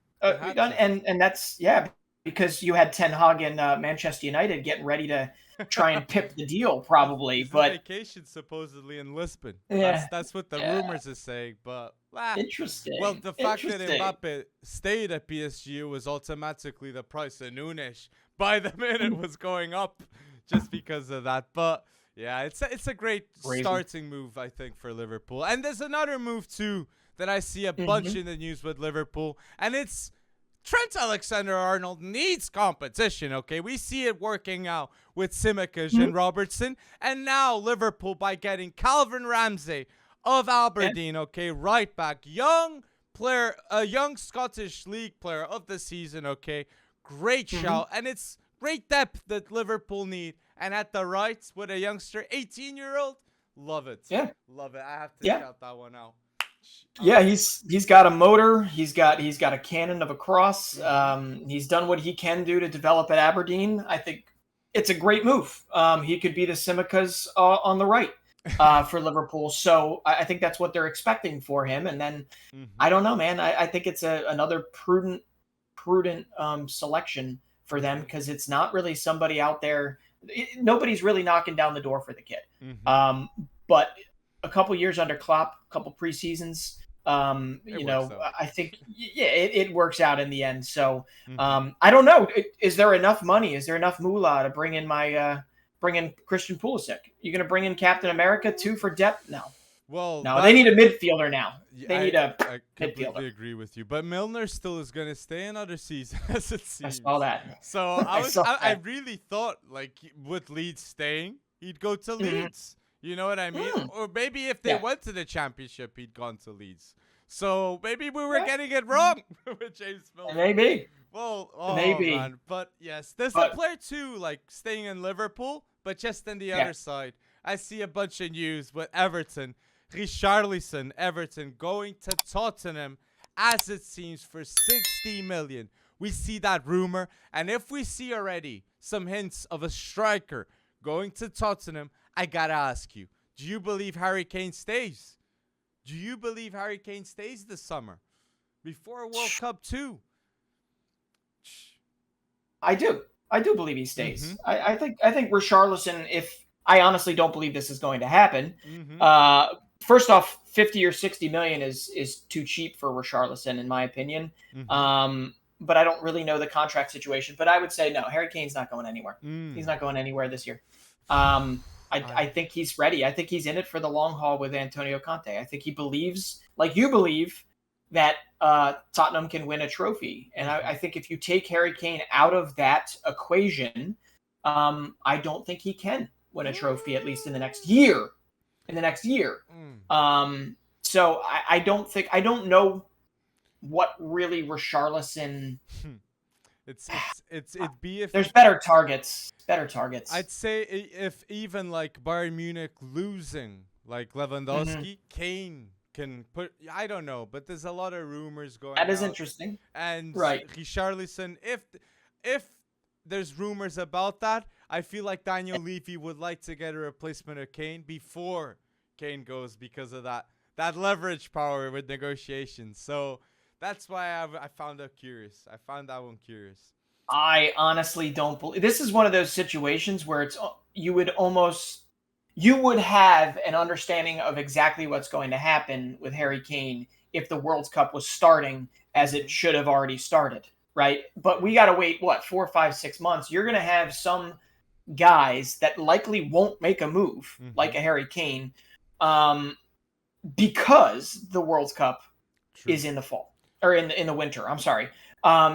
done. And that's, because you had Ten Hag and Manchester United getting ready to try and pip the deal, probably. He's but on vacation supposedly in Lisbon. That's what the rumors are saying. But interesting. Well, the fact that Mbappe stayed at PSG was automatically the price of Núñez by the minute was going up just because of that. But yeah, it's a great starting move, I think, for Liverpool. And there's another move too that I see a bunch in the news with Liverpool, and it's Trent Alexander-Arnold needs competition, okay? We see it working out with Tsimikas and Robertson. And now Liverpool, by getting Calvin Ramsay of Aberdeen, okay, right back. Young player, a young Scottish League player of the season, okay? Great shout. And it's great depth that Liverpool need. And at the right, with a youngster, 18-year-old, love it. Love it. I have to shout that one out. Yeah, he's got a motor. He's got a cannon of a cross. He's done what he can do to develop at Aberdeen. I think it's a great move. He could be the Tsimikas on the right for Liverpool. So I think that's what they're expecting for him. And then I don't know, man. I think it's another prudent selection for them, because it's not really somebody out there. Nobody's really knocking down the door for the kid. But a couple years under Klopp, a couple preseasons, I think it works out in the end. So I don't know. Is there enough money? Is there enough moolah to bring in Christian Pulisic? You going to bring in Captain America too for depth? No. Well, no, they need a midfielder now. They need a I completely agree with you. But Milner still is going to stay another season, as it seems. I saw that. So I really thought, like, with Leeds staying, he'd go to Leeds. You know what I mean? Or maybe if they went to the championship, he'd gone to Leeds. So maybe we were getting it wrong with James Milner. Maybe. Well, oh Maybe. man, but yes, there's a But player too, like staying in Liverpool, but just on the yeah, other side. I see a bunch of news with Everton, Richarlison, Everton going to Tottenham, as it seems for 60 million. We see that rumor, and if we see already some hints of a striker going to Tottenham, I gotta ask you: do you believe Harry Kane stays? Do you believe Harry Kane stays this summer before World Cup 2? I do. I do believe he stays. Mm-hmm. I think Richarlison, if I honestly don't believe this is going to happen. Mm-hmm. First off, 50 or 60 million is too cheap for Richarlison, in my opinion. Mm-hmm. But I don't really know the contract situation. But I would say no, Harry Kane's not going anywhere. He's Mm. not going anywhere this year. Um, I I think he's ready. I think he's in it for the long haul with Antonio Conte. I think he believes, like you believe, that Tottenham can win a trophy. And I think if you take Harry Kane out of that equation, I don't think he can win a trophy, at least in the next year. In the next year. So I don't know what really Richarlison. it'd be if There's better targets. Better targets. I'd say if even like Bayern Munich losing like Mm-hmm. Lewandowski, Kane can put. I don't know, but there's a lot of rumors going. That is out. interesting. And Right. Richarlison, if there's rumors about that, I feel like Daniel Levy would like to get a replacement of Kane before Kane goes because of that leverage power with negotiations. So that's why I found that curious. I found that one curious. I honestly don't believe this is one of those situations where you would have an understanding of exactly what's going to happen with Harry Kane if the World Cup was starting as it should have already started, right? But we got to wait 4, 5, 6 months. You're going to have some guys that likely won't make a move like a Harry Kane because the World Cup is in the fall or in the winter. I'm sorry.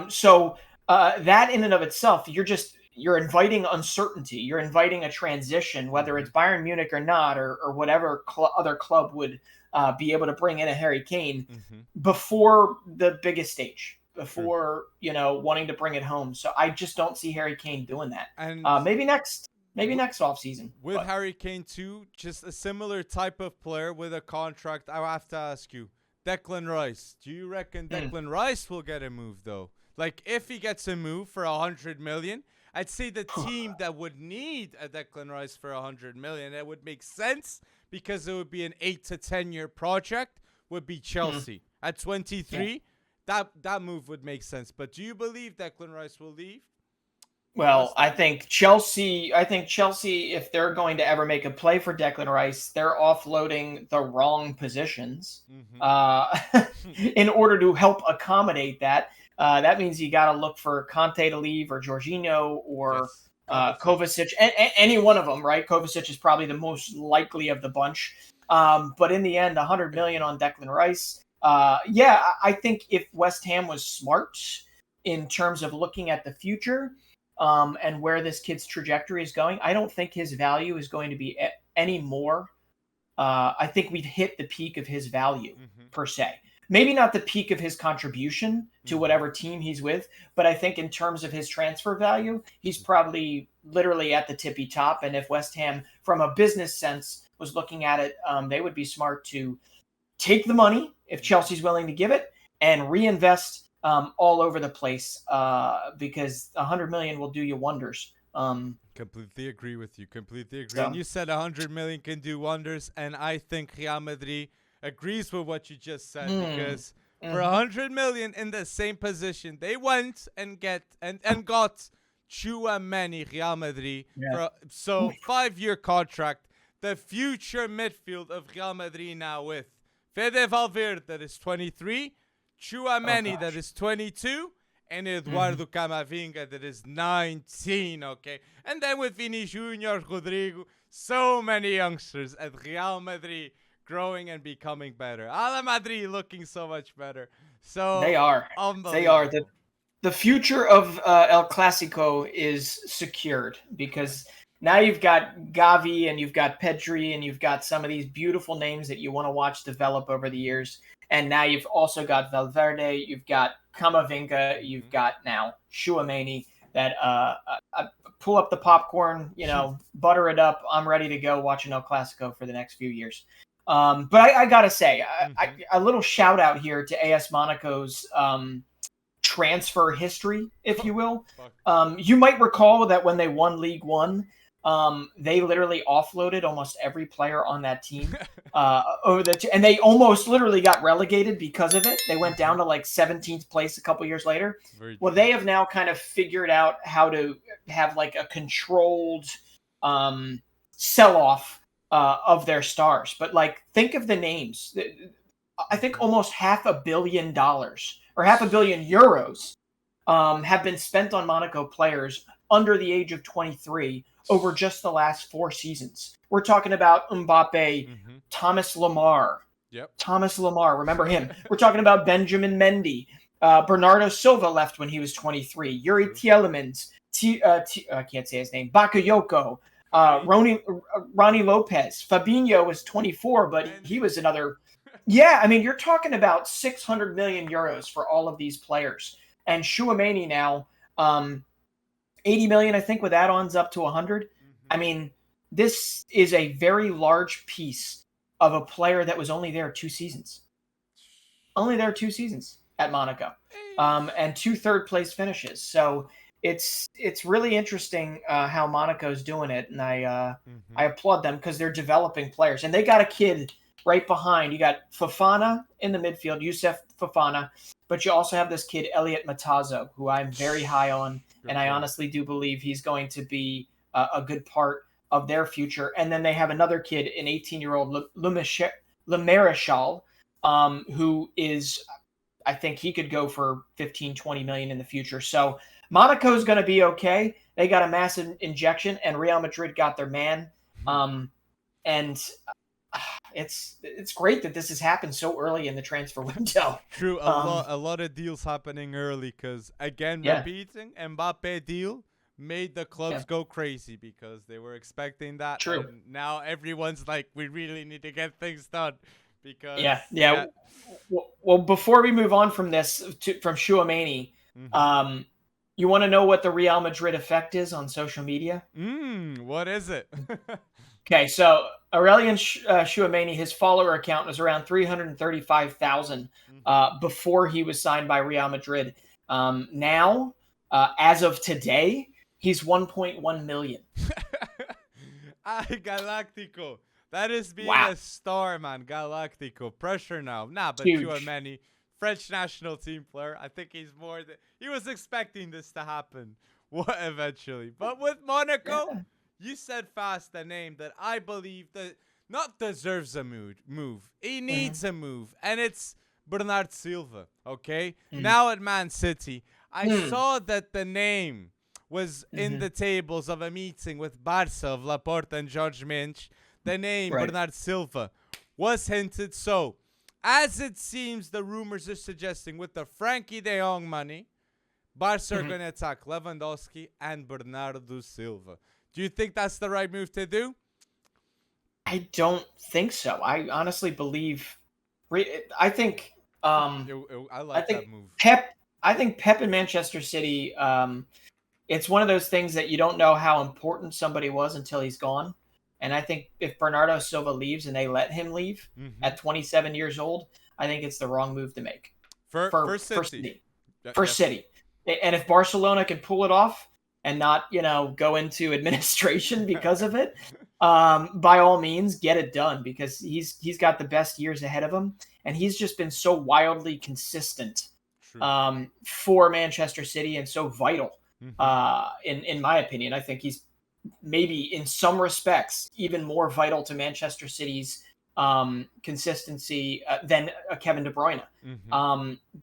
So that in and of itself, you're inviting uncertainty. You're inviting a transition, whether it's Bayern Munich or not, or whatever other club would be able to bring in a Harry Kane before the biggest stage, before wanting to bring it home. So I just don't see Harry Kane doing that. And maybe next offseason. With Harry Kane too, just a similar type of player with a contract. I have to ask you, Declan Rice. Do you reckon Declan Rice will get a move though? Like if he gets a move for 100 million, I'd say the team that would need a Declan Rice for 100 million, it would make sense because it would be an 8 to 10 year project, would be Chelsea. At 23, that move would make sense. But do you believe Declan Rice will leave? Well, I think Chelsea, if they're going to ever make a play for Declan Rice, they're offloading the wrong positions in order to help accommodate that. That means you got to look for Conte to leave or Jorginho or Kovacic, any one of them, right? Kovacic is probably the most likely of the bunch. But in the end, 100 million on Declan Rice. I think if West Ham was smart in terms of looking at the future and where this kid's trajectory is going, I don't think his value is going to be any more. I think we've hit the peak of his value per se. Maybe not the peak of his contribution to whatever team he's with, but I think in terms of his transfer value, he's probably literally at the tippy top. And if West Ham, from a business sense, was looking at it, they would be smart to take the money, if Chelsea's willing to give it, and reinvest all over the place because 100 million will do you wonders. Completely agree with you. Completely agree. And you said 100 million can do wonders, and I think Real Madrid agrees with what you just said because for 100 million in the same position, they went and got Tchouaméni, Real Madrid. So 5-year contract. The future midfield of Real Madrid now with Fede Valverde that is 23, Tchouaméni that is 22, and Eduardo Camavinga that is 19, okay? And then with Vini Jr., Rodrigo, so many youngsters at Real Madrid growing and becoming better. Ala Madrid looking so much better. So they are. The future of El Clasico is secured because Now you've got Gavi and you've got Pedri and you've got some of these beautiful names that you want to watch develop over the years. And now you've also got Valverde, you've got Camavinga, you've got now Tchouaméni that pull up the popcorn, butter it up. I'm ready to go watch an El Clasico for the next few years. But I got to say, a little shout out here to AS Monaco's transfer history, if you will. You might recall that when they won League One, they literally offloaded almost every player on that team and they almost literally got relegated because of it. They went down to like 17th place a couple years later. Well, they have now kind of figured out how to have like a controlled sell-off of their stars. But like, think of the names. I think almost $500 million or €500 million have been spent on Monaco players under the age of 23 over just the last 4 seasons. We're talking about Mbappe, Thomas Lemar. Thomas Lemar, remember him. We're talking about Benjamin Mendy. Bernardo Silva left when he was 23. Yuri Tielemans. I can't say his name. Bakayoko. Ronnie Lopez. Fabinho was 24, but he was another... Yeah, I mean, you're talking about 600 million euros for all of these players. And Tchouaméni now... 80 million, I think, with add-ons up to 100. I mean, this is a very large piece of a player that was only there 2 seasons. Only there 2 seasons at Monaco. And 2 third-place finishes. So it's really interesting how Monaco's doing it. And I applaud them because they're developing players. And they got a kid right behind. You got Fofana in the midfield, Youssef Fofana. But you also have this kid, Elliot Matazo, who I'm very high on. And I honestly do believe he's going to be a good part of their future. And then they have another kid, an 18-year-old Le Maréchal, who is, I think he could go for 15, 20 million in the future. So Monaco's going to be okay. They got a massive injection, and Real Madrid got their man. And it's great that this has happened so early in the transfer window. True, a lot of deals happening early because, again, repeating, Mbappe deal made the clubs go crazy because they were expecting that. True. And now everyone's like, we really need to get things done because... Yeah. Well, before we move on from this, from Tchouaméni, you want to know what the Real Madrid effect is on social media? What is it? Okay, so Aurelien Tchouaméni, his follower account was around 335,000 before he was signed by Real Madrid. Now, as of today, he's 1.1 million. Galactico. That is being a star, man. Galactico. Pressure now. But Tchouaméni, French national team player. I think he's more than... He was expecting this to happen eventually. But with Monaco... You said fast a name that I believe that not deserves a move. He needs a move, and it's Bernardo Silva, okay? Now at Man City, I saw that the name was in the tables of a meeting with Barca of Laporta and Jorge Mendes. The name Bernardo Silva was hinted. So, as it seems, the rumors are suggesting with the Frankie de Jong money, Barca are going to attack Lewandowski and Bernardo Silva. Do you think that's the right move to do? I don't think so. I honestly believe. I think. I like that move. I think Pep in Manchester City. It's one of those things that you don't know how important somebody was until he's gone. And I think if Bernardo Silva leaves and they let him leave at 27 years old, I think it's the wrong move to make for City. For City. And if Barcelona can pull it off, and not, go into administration because of it, by all means, get it done because he's got the best years ahead of him, and he's just been so wildly consistent for Manchester City and so vital. In my opinion, I think he's maybe in some respects even more vital to Manchester City's consistency than Kevin De Bruyne.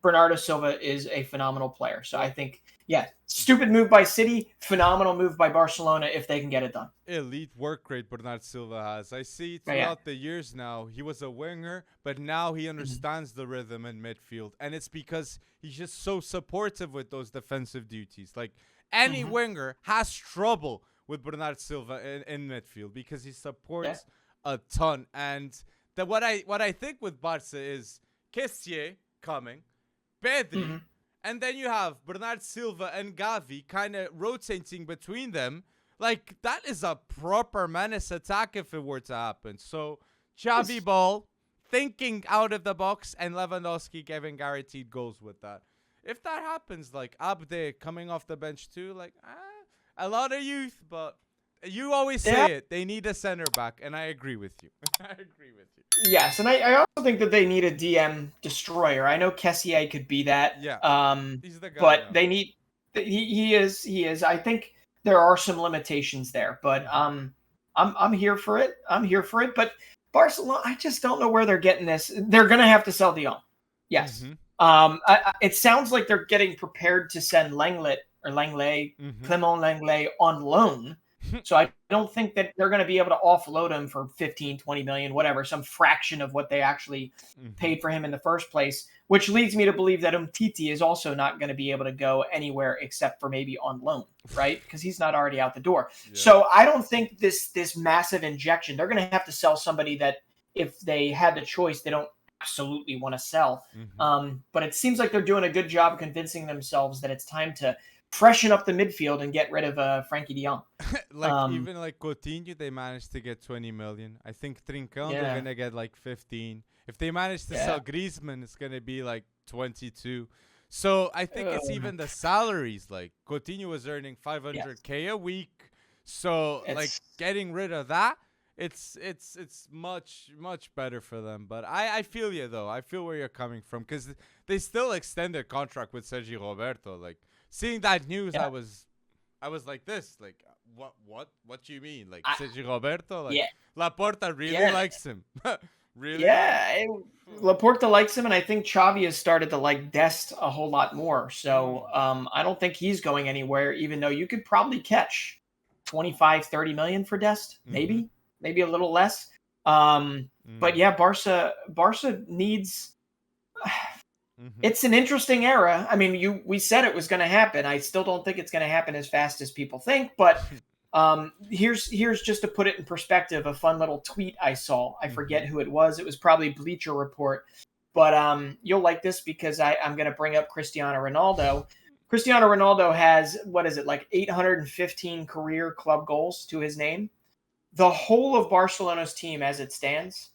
Bernardo Silva is a phenomenal player, so I think. Yeah, stupid move by City, phenomenal move by Barcelona if they can get it done. Elite work rate Bernardo Silva has. I see throughout the years now, he was a winger, but now he understands the rhythm in midfield. And it's because he's just so supportive with those defensive duties. Like, any winger has trouble with Bernardo Silva in midfield because he supports a ton. And what I think with Barca is Kessié coming, Pedri, and then you have Bernardo Silva and Gavi kind of rotating between them. Like, that is a proper menace attack if it were to happen. So, Xavi Ball thinking out of the box and Lewandowski giving guaranteed goals with that. If that happens, like, Abde coming off the bench too, like, a lot of youth, but you always say it. They need a center back, and I agree with you. I agree with you. Yes, and I also think that they need a DM destroyer. I know Kessié could be that. Yeah. He's the guy. But they need he is. I think there are some limitations there, but I'm here for it. I'm here for it. But Barcelona, I just don't know where they're getting this. They're gonna have to sell De Jong. Yes. It sounds like they're getting prepared to send Clement Lenglet on loan. So I don't think that they're going to be able to offload him for 15, 20 million, whatever, some fraction of what they actually paid for him in the first place, which leads me to believe that Umtiti is also not going to be able to go anywhere except for maybe on loan, right? Because he's not already out the door. Yeah. So I don't think this massive injection, they're going to have to sell somebody that if they had the choice, they don't absolutely want to sell. But it seems like they're doing a good job convincing themselves that it's time to freshen up the midfield and get rid of Frankie de Jong. Even like Coutinho, they managed to get 20 million. I think Trincão, they're going to get like 15. If they manage to sell Griezmann, it's going to be like 22. So I think it's even the salaries. Like Coutinho was earning 500K a week. So like getting rid of that, it's much better for them. But I feel you though. I feel where you're coming from because they still extended contract with Sergi Roberto. Like seeing that news, I was like this. Like what do you mean? Like Sergi Roberto? Like Laporta really likes him. Really? Yeah, Laporta likes him, and I think Xavi has started to like Dest a whole lot more. So I don't think he's going anywhere, even though you could probably catch 25, 30 million for Dest, maybe a little less. But yeah, Barca needs. It's an interesting era. I mean, we said it was going to happen. I still don't think it's going to happen as fast as people think, but. Here's just to put it in perspective, a fun little tweet I saw. I forget who it was. It was probably Bleacher Report. But you'll like this because I'm going to bring up Cristiano Ronaldo. Cristiano Ronaldo has, like 815 career club goals to his name. The whole of Barcelona's team as it stands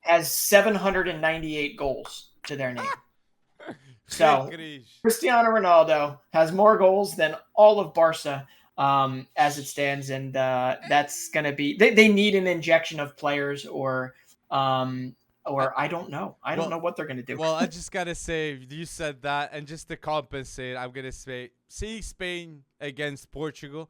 has 798 goals to their name. So Cristiano Ronaldo has more goals than all of Barca. As it stands, and that's going to be they need an injection of players or I don't know. I don't know what they're going to do. Well, I just got to say, you said that, and just to compensate, I'm going to say, seeing Spain against Portugal,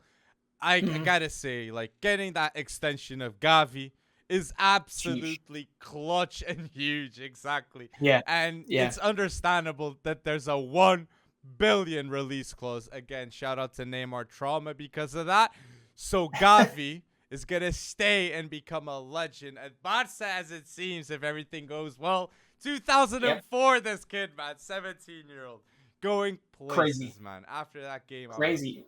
I got to say, like, getting that extension of Gavi is absolutely clutch and huge. Exactly. Yeah. And it's understandable that there's a 1 billion release clause. Again, shout out to Neymar trauma because of that. So Gavi is going to stay and become a legend at Barca, as it seems, if everything goes well. 2004, this kid, man, 17-year-old, going places, crazy, man. After that game, crazy.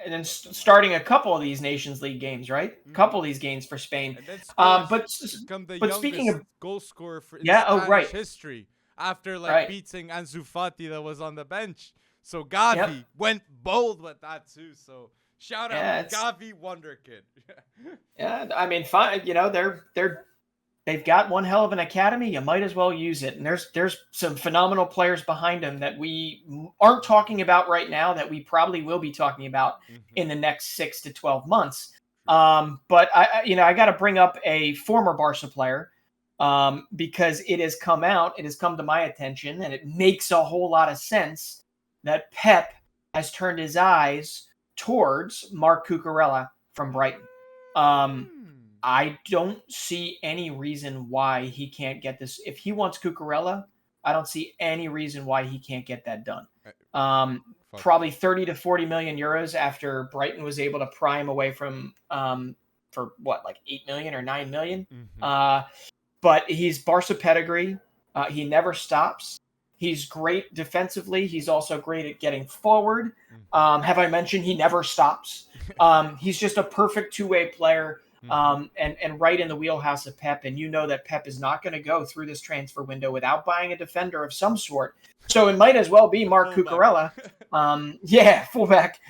And then starting a couple of these Nations League games, right? A couple of these games for Spain. But speaking of goal scorer for Spanish history. After beating Ansu Fati that was on the bench. So Gavi went bold with that too. So shout out Gavi Wonderkid. Yeah, I mean, fine. You know, they've got one hell of an academy. You might as well use it. And there's some phenomenal players behind them that we aren't talking about right now that we probably will be talking about in the next 6 to 12 months. But I got to bring up a former Barca player. Because it has come to my attention, and it makes a whole lot of sense that Pep has turned his eyes towards Marc Cucurella from Brighton. I don't see any reason why he can't get this. If he wants Cucurella, I don't see any reason why he can't get that done. Probably 30 to 40 million euros after Brighton was able to pry him away from for what, like 8 million or 9 million. But he's Barca pedigree. He never stops. He's great defensively. He's also great at getting forward. Have I mentioned he never stops? He's just a perfect two-way player. And right in the wheelhouse of Pep. And you know that Pep is not going to go through this transfer window without buying a defender of some sort. So it might as well be Marc Cucurella. Fullback.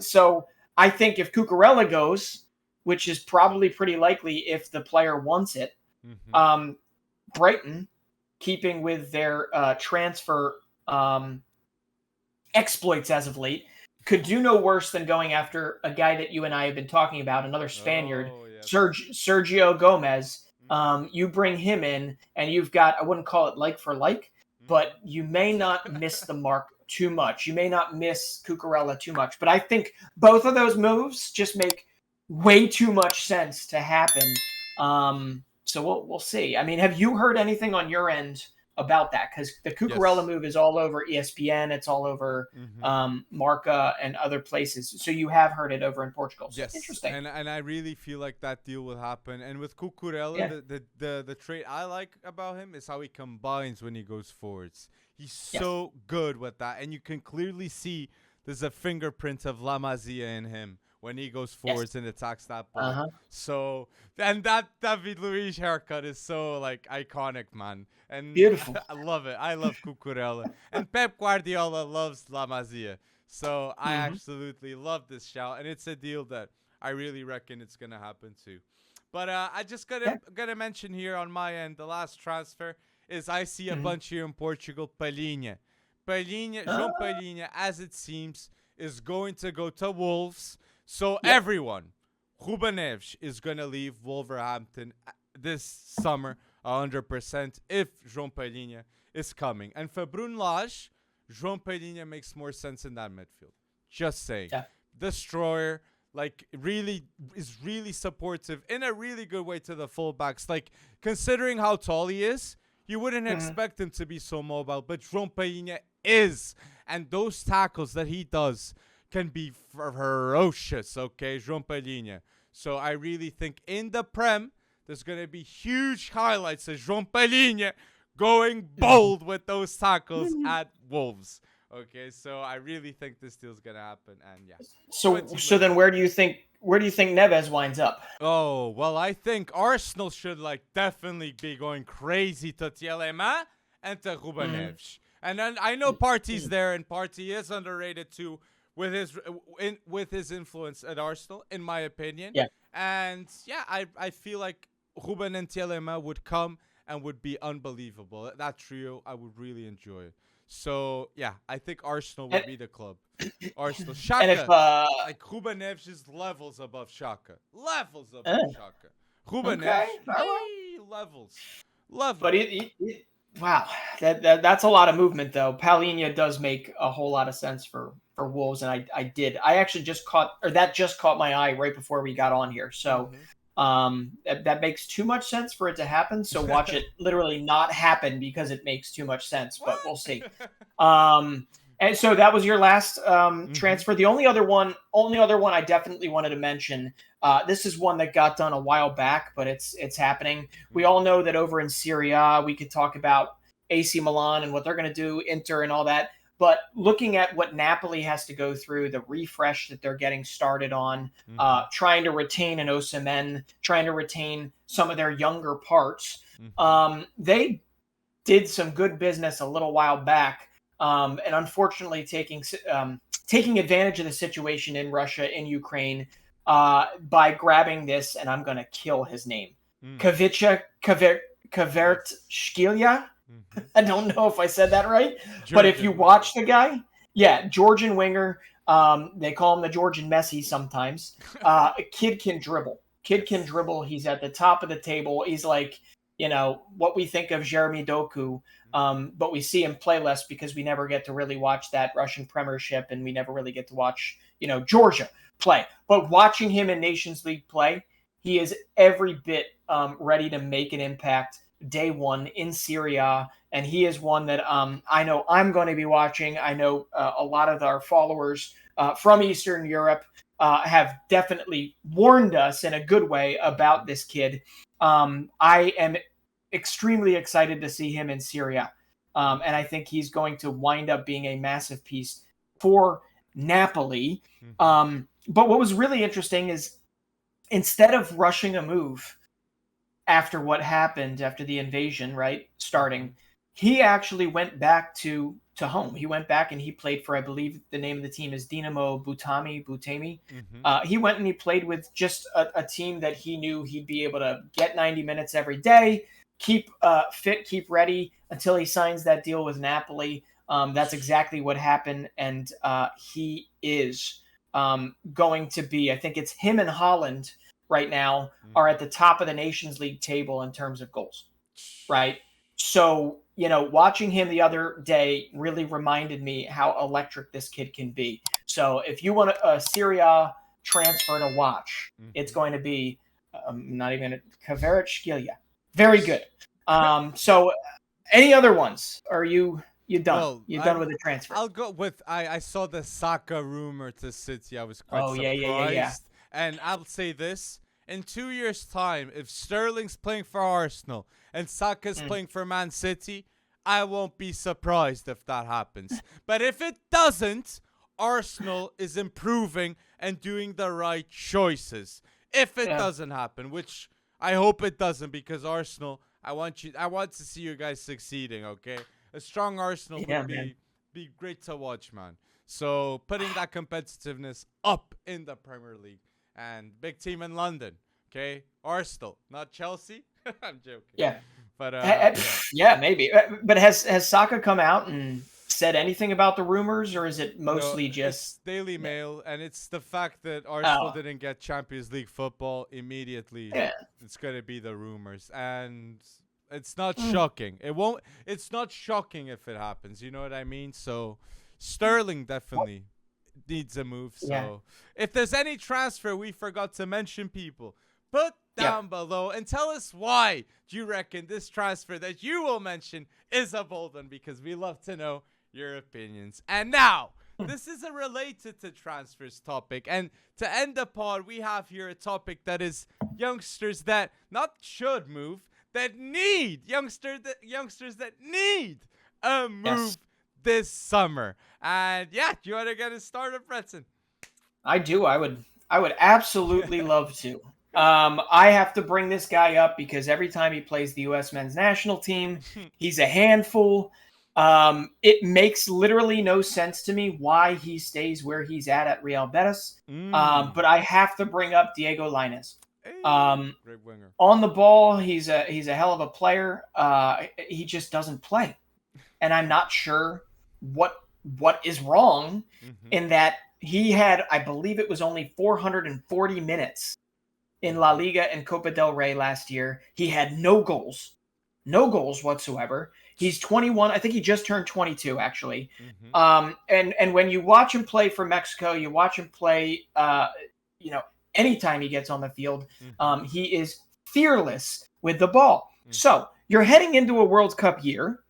So I think if Cucurella goes, which is probably pretty likely if the player wants it, Brighton, keeping with their transfer exploits as of late, could do no worse than going after a guy that you and I have been talking about, another Spaniard, Sergio Gomez. You bring him in, and you've got, I wouldn't call it like for like, but you may not miss the mark too much. You may not miss Cucurella too much. But I think both of those moves just make way too much sense to happen. So we'll see. I mean, have you heard anything on your end about that? Because the Cucurella move is all over ESPN. It's all over Marca and other places. So you have heard it over in Portugal. So interesting. And I really feel like that deal will happen. And with Cucurella, the trait I like about him is how he combines when he goes forwards. He's so good with that. And you can clearly see there's a fingerprint of La Masia in him when he goes forwards and attacks that ball. So, and that David Luiz haircut is so, like, iconic, man. And beautiful. I love it. I love Cucurella. And Pep Guardiola loves La Masia. So I absolutely love this shout. And it's a deal that I really reckon it's going to happen too. But I just gotta mention here on my end, the last transfer is I see a bunch here in Portugal, Palhinha. João Palhinha, as it seems, is going to go to Wolves. So everyone, Ruben Neves is going to leave Wolverhampton this summer 100% if João Palhinha is coming. And for Bruno Lage, João Palhinha makes more sense in that midfield. Just saying. Yeah. Destroyer, like, is really supportive in a really good way to the fullbacks. Like, considering how tall he is, you wouldn't expect him to be so mobile, but João Palhinha is. And those tackles that he does can be ferocious, okay, João Palhinha. So I really think in the Prem, there's going to be huge highlights of João Palhinha going bold with those tackles at Wolves. Okay, so I really think this deal's going to happen, and So then where do you think Neves winds up? Oh, well, I think Arsenal should, like, definitely be going crazy to Tchouaméni and to Ruben Neves. And then I know Partey's there, and Partey is underrated too, with his influence at Arsenal, in my opinion. Yeah. And I feel like Ruben and Tchouaméni would come and would be unbelievable. That trio, I would really enjoy. So I think Arsenal would be the club. Arsenal, Saka, and if, like Ruben Neves is levels above Saka. Ruben Neves, levels. But wow, that's a lot of movement though. Palhinha does make a whole lot of sense for Wolves, and I actually just caught my eye right before we got on here. So that makes too much sense for it to happen. So watch it literally not happen because it makes too much sense. But we'll see. And so that was your last transfer. The only other one I definitely wanted to mention. This is one that got done a while back, but it's happening. We all know that over in Serie A, we could talk about AC Milan and what they're going to do, Inter and all that. But looking at what Napoli has to go through, the refresh that they're getting started on, trying to retain an Osimhen, trying to retain some of their younger parts, they did some good business a little while back, and unfortunately taking advantage of the situation in Russia, in Ukraine, by grabbing this, and I'm going to kill his name, Khvicha, Kvaratskhelia. I don't know if I said that right, but if you watch the guy, Georgian winger, they call him the Georgian Messi sometimes. Kid can dribble. He's at the top of the table. He's like, what we think of Jeremy Doku, but we see him play less because we never get to really watch that Russian Premiership, and we never really get to watch, Georgia play. But watching him in Nations League play, he is every bit ready to make an impact day one in Serie A, and he is one that I know I'm going to be watching. I know a lot of our followers from Eastern Europe have definitely warned us in a good way about this kid. I am extremely excited to see him in Serie A, and I think he's going to wind up being a massive piece for Napoli. But what was really interesting is instead of rushing a move after what happened, after the invasion, right, starting, he actually went back to home. He went back and he played for, I believe the name of the team is Dinamo Butami. He went and he played with just a team that he knew he'd be able to get 90 minutes every day, keep fit, keep ready until he signs that deal with Napoli. That's exactly what happened. And he is going to be, I think it's him and Haaland right now are at the top of the Nations League table in terms of goals, right? So, watching him the other day really reminded me how electric this kid can be. So if you want a Serie A transfer to watch, it's going to be not even Kvaratskhelia. Very good. So any other ones? Are you done? Well, You're done with the transfer? I'll go with I saw the Saka rumor to City. I was quite surprised. Yeah. And I'll say this. In 2 years' time, if Sterling's playing for Arsenal and Saka's playing for Man City, I won't be surprised if that happens. But if it doesn't, Arsenal is improving and doing the right choices. If it doesn't happen, which I hope it doesn't, because Arsenal, I want to see you guys succeeding, okay? A strong Arsenal would be great to watch, man. So putting that competitiveness up in the Premier League. And big team in London, okay? Arsenal, not Chelsea. I'm joking. Yeah. But maybe. But has Saka come out and said anything about the rumors, or is it mostly just it's Daily Mail? And it's the fact that Arsenal didn't get Champions League football immediately. Yeah. It's gonna be the rumors, and it's not shocking. It's not shocking if it happens. You know what I mean? So Sterling definitely needs a move. So if there's any transfer we forgot to mention, people, put down below and tell us why do you reckon this transfer that you will mention is a bold one, because we love to know your opinions. And now, this is a related to transfers topic, and to end the pod, we have here a topic that is youngsters that not should move, that need youngsters that need a move this summer. And do you want to get it started, Bretson? I do. I would absolutely love to. I have to bring this guy up because every time he plays the U.S. men's national team, he's a handful. It makes literally no sense to me why he stays where he's at Real Betis. But I have to bring up Diego Lainez. Great winger. On the ball, he's a hell of a player. He just doesn't play, and I'm not sure what is wrong in that he had, I believe it was only 440 minutes in La Liga and Copa del Rey last year. He had no goals whatsoever. He's 21. I think he just turned 22, actually. And when you watch him play for Mexico, you watch him play, anytime he gets on the field, he is fearless with the ball. So you're heading into a World Cup year.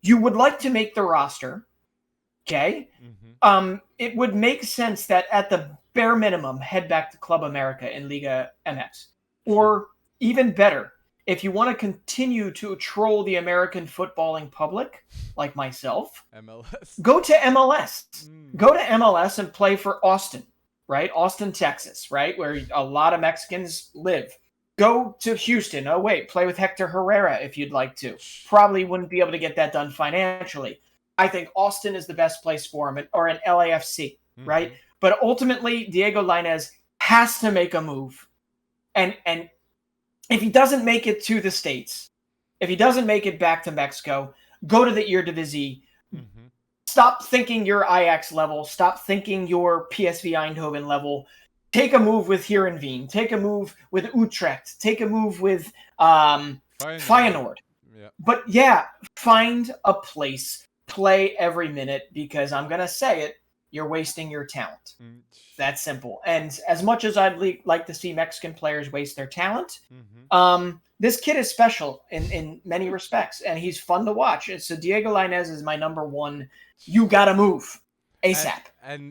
You would like to make the roster. Okay. It would make sense that at the bare minimum, head back to Club America in Liga MX. Or even better, if you want to continue to troll the American footballing public, like myself, MLS. Go to MLS. Go to MLS and play for Austin, right? Austin, Texas, right? Where a lot of Mexicans live. Go to Houston. Oh, wait, play with Hector Herrera if you'd like to. Probably wouldn't be able to get that done financially. I think Austin is the best place for him, or an LAFC, right? But ultimately, Diego Lainez has to make a move. And if he doesn't make it to the States, if he doesn't make it back to Mexico, go to the Eredivisie. Stop thinking you're Ajax level. Stop thinking you're PSV Eindhoven level. Take a move with Heerenveen. Take a move with Utrecht. Take a move with Feyenoord. Yeah. But find a place. Play every minute, because I'm going to say it, you're wasting your talent. That's simple. And as much as I'd like to see Mexican players waste their talent, this kid is special in many respects, and he's fun to watch. And so Diego Lainez is my number one. You got to move ASAP. And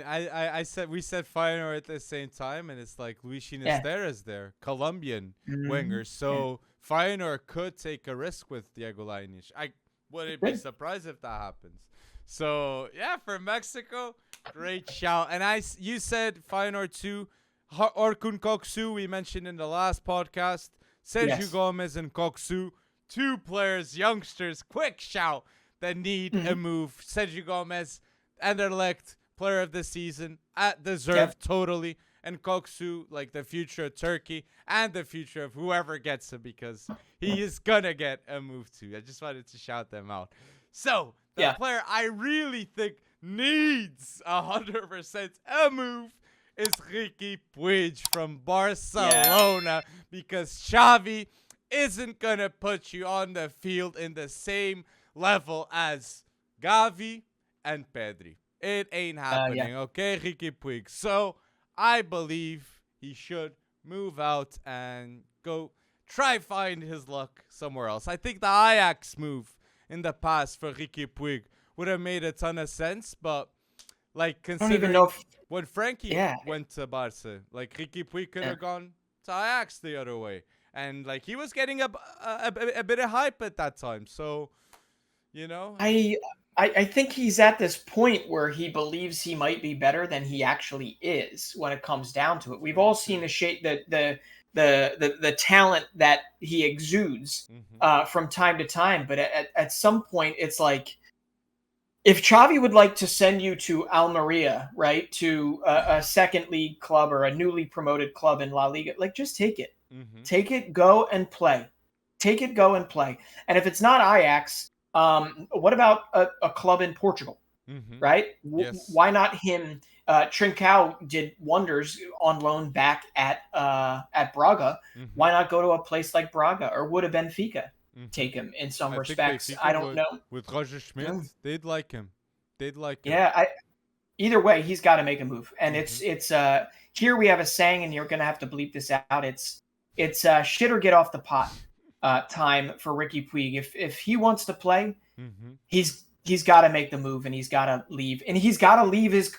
we said Feyenoord at the same time, and it's like Luis Sinisterra is there, Colombian winger. So Feyenoord could take a risk with Diego Lainez. I wouldn't be surprised if that happens. So, for Mexico, Great shout. And you said Feyenoord 2, Orkun Koksu, we mentioned in the last podcast. Sergio Yes. Gomez and Koksu, 2 players, youngsters, quick shout that need a move. Sergio Gomez, Anderlecht player of the season, deserved totally. And Koksu, like the future of Turkey and the future of whoever gets him, because he is gonna get a move too. I just wanted to shout them out. So, the player I really think needs 100% a move is Riqui Puig from Barcelona, because Xavi isn't gonna put you on the field in the same level as Gavi and Pedri. It ain't happening, okay, Riqui Puig? So I believe he should move out and go try find his luck somewhere else. I think the Ajax move in the past for Riqui Puig would have made a ton of sense, but like considering when Frankie went to Barca, like Riqui Puig could have gone to Ajax the other way, and like he was getting a bit of hype at that time. So, you know, I think he's at this point where he believes he might be better than he actually is when it comes down to it. We've all seen the talent that he exudes from time to time, but at some point it's like, if Xavi would like to send you to Almeria, right, to a second league club or a newly promoted club in La Liga, like, just take it. Take it, go and play. Take it, go and play. And if it's not Ajax, what about a club in Portugal, right? Why not him? Trincao did wonders on loan back at Braga. Why not go to a place like Braga, or would a Benfica take him in some respects? I don't know. With Roger Schmidt, they'd like him. Yeah, either way, he's got to make a move. And it's here we have a saying, and you're going to have to bleep this out. It's shit or get off the pot time for Riqui Puig. If he wants to play, he's got to make the move, and he's got to leave. And he's got to leave his,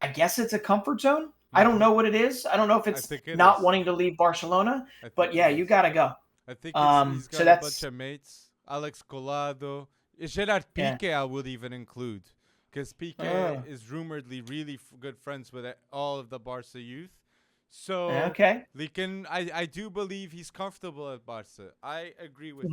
I guess it's a comfort zone. I don't know what it is. I don't know if it's not wanting to leave Barcelona, but yeah, you got to go. I think he's got a bunch of mates. Alex Collado. Gerard Piqué I would even include, because Piqué is rumoredly really good friends with all of the Barca youth. So I do believe he's comfortable at Barca. I agree with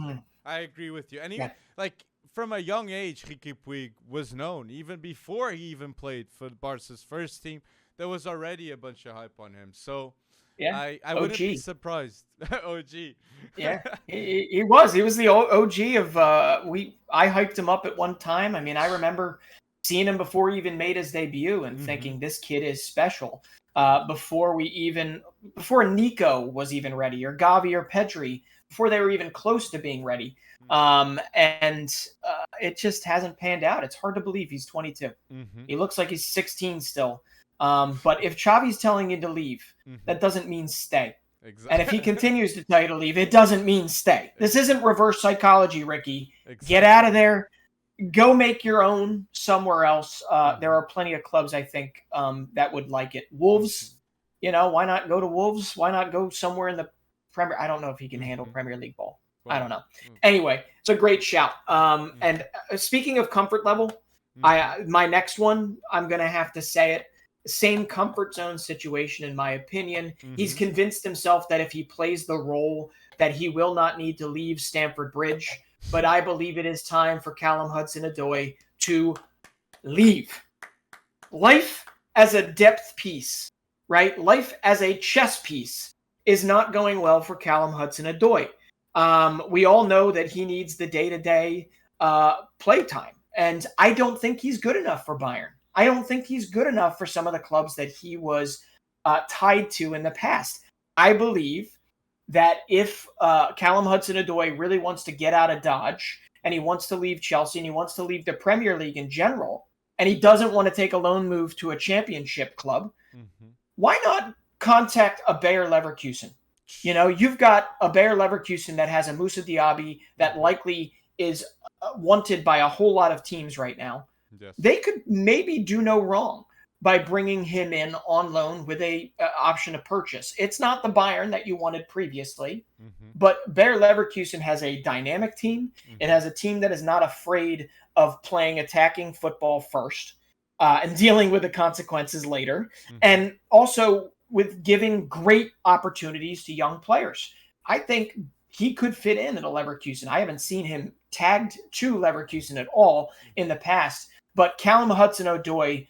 you. And even like from a young age, Riqui Puig was known. Even before he even played for Barca's first team, there was already a bunch of hype on him. So I wouldn't be surprised. OG. He was the OG of I hyped him up at one time. I mean, I remember seeing him before he even made his debut and thinking this kid is special. Before Nico was even ready, or Gavi or Pedri, before they were even close to being ready. And it just hasn't panned out. It's hard to believe he's 22. He looks like he's 16 still. But if Xavi's telling you to leave, that doesn't mean stay. Exactly. And if he continues to tell you to leave, it doesn't mean stay. This isn't reverse psychology, Ricky. Exactly. Get out of there. Go make your own somewhere else. There are plenty of clubs, I think, that would like it. Wolves, why not go to Wolves? Why not go somewhere in the Premier? I don't know if he can handle Premier League ball. Well, I don't know. Anyway, it's a great shout. And speaking of comfort level, my next one, I'm going to have to say it. Same comfort zone situation, in my opinion. He's convinced himself that if he plays the role, that he will not need to leave Stamford Bridge. But I believe it is time for Callum Hudson-Odoi to leave. Life as a depth piece, right? Life as a chess piece is not going well for Callum Hudson-Odoi. We all know that he needs the day-to-day play time. And I don't think he's good enough for Bayern. I don't think he's good enough for some of the clubs that he was tied to in the past. I believe that if Callum Hudson-Odoi really wants to get out of Dodge, and he wants to leave Chelsea, and he wants to leave the Premier League in general, and he doesn't want to take a loan move to a championship club, why not contact a Bayer Leverkusen? You've got a Bayer Leverkusen that has a Moussa Diaby that likely is wanted by a whole lot of teams right now. Yes. They could maybe do no wrong by bringing him in on loan with a option to purchase. It's not the Bayern that you wanted previously, but Bayer Leverkusen has a dynamic team. It has a team that is not afraid of playing attacking football first. and dealing with the consequences later, Mhm. and also with giving great opportunities to young players. I think he could fit in at a Leverkusen. I haven't seen him tagged to Leverkusen at all in the past, but Callum Hudson-Odoi,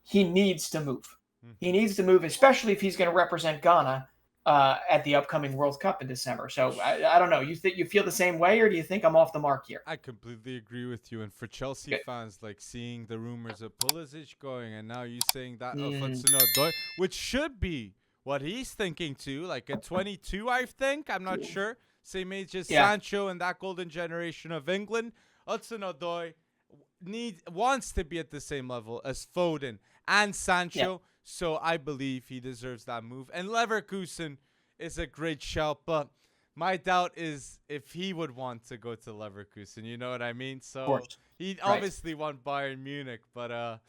he needs to move. He needs to move, especially if he's going to represent Ghana at the upcoming World Cup in December. So I don't know. You think you feel the same way, or do you think I'm off the mark here? I completely agree with you. And for Chelsea Good. fans, like seeing the rumors of Pulisic going, and now you saying that of Mm. Hudson-Odoi, which should be what he's thinking too, like at 22, I think. I'm not sure. Same age as Yeah. Sancho and that golden generation of England. Hudson-Odoi wants to be at the same level as Foden and Sancho. Yeah. So I believe he deserves that move. And Leverkusen is a great shout, but my doubt is if he would want to go to Leverkusen. You know what I mean? So he obviously want Bayern Munich, but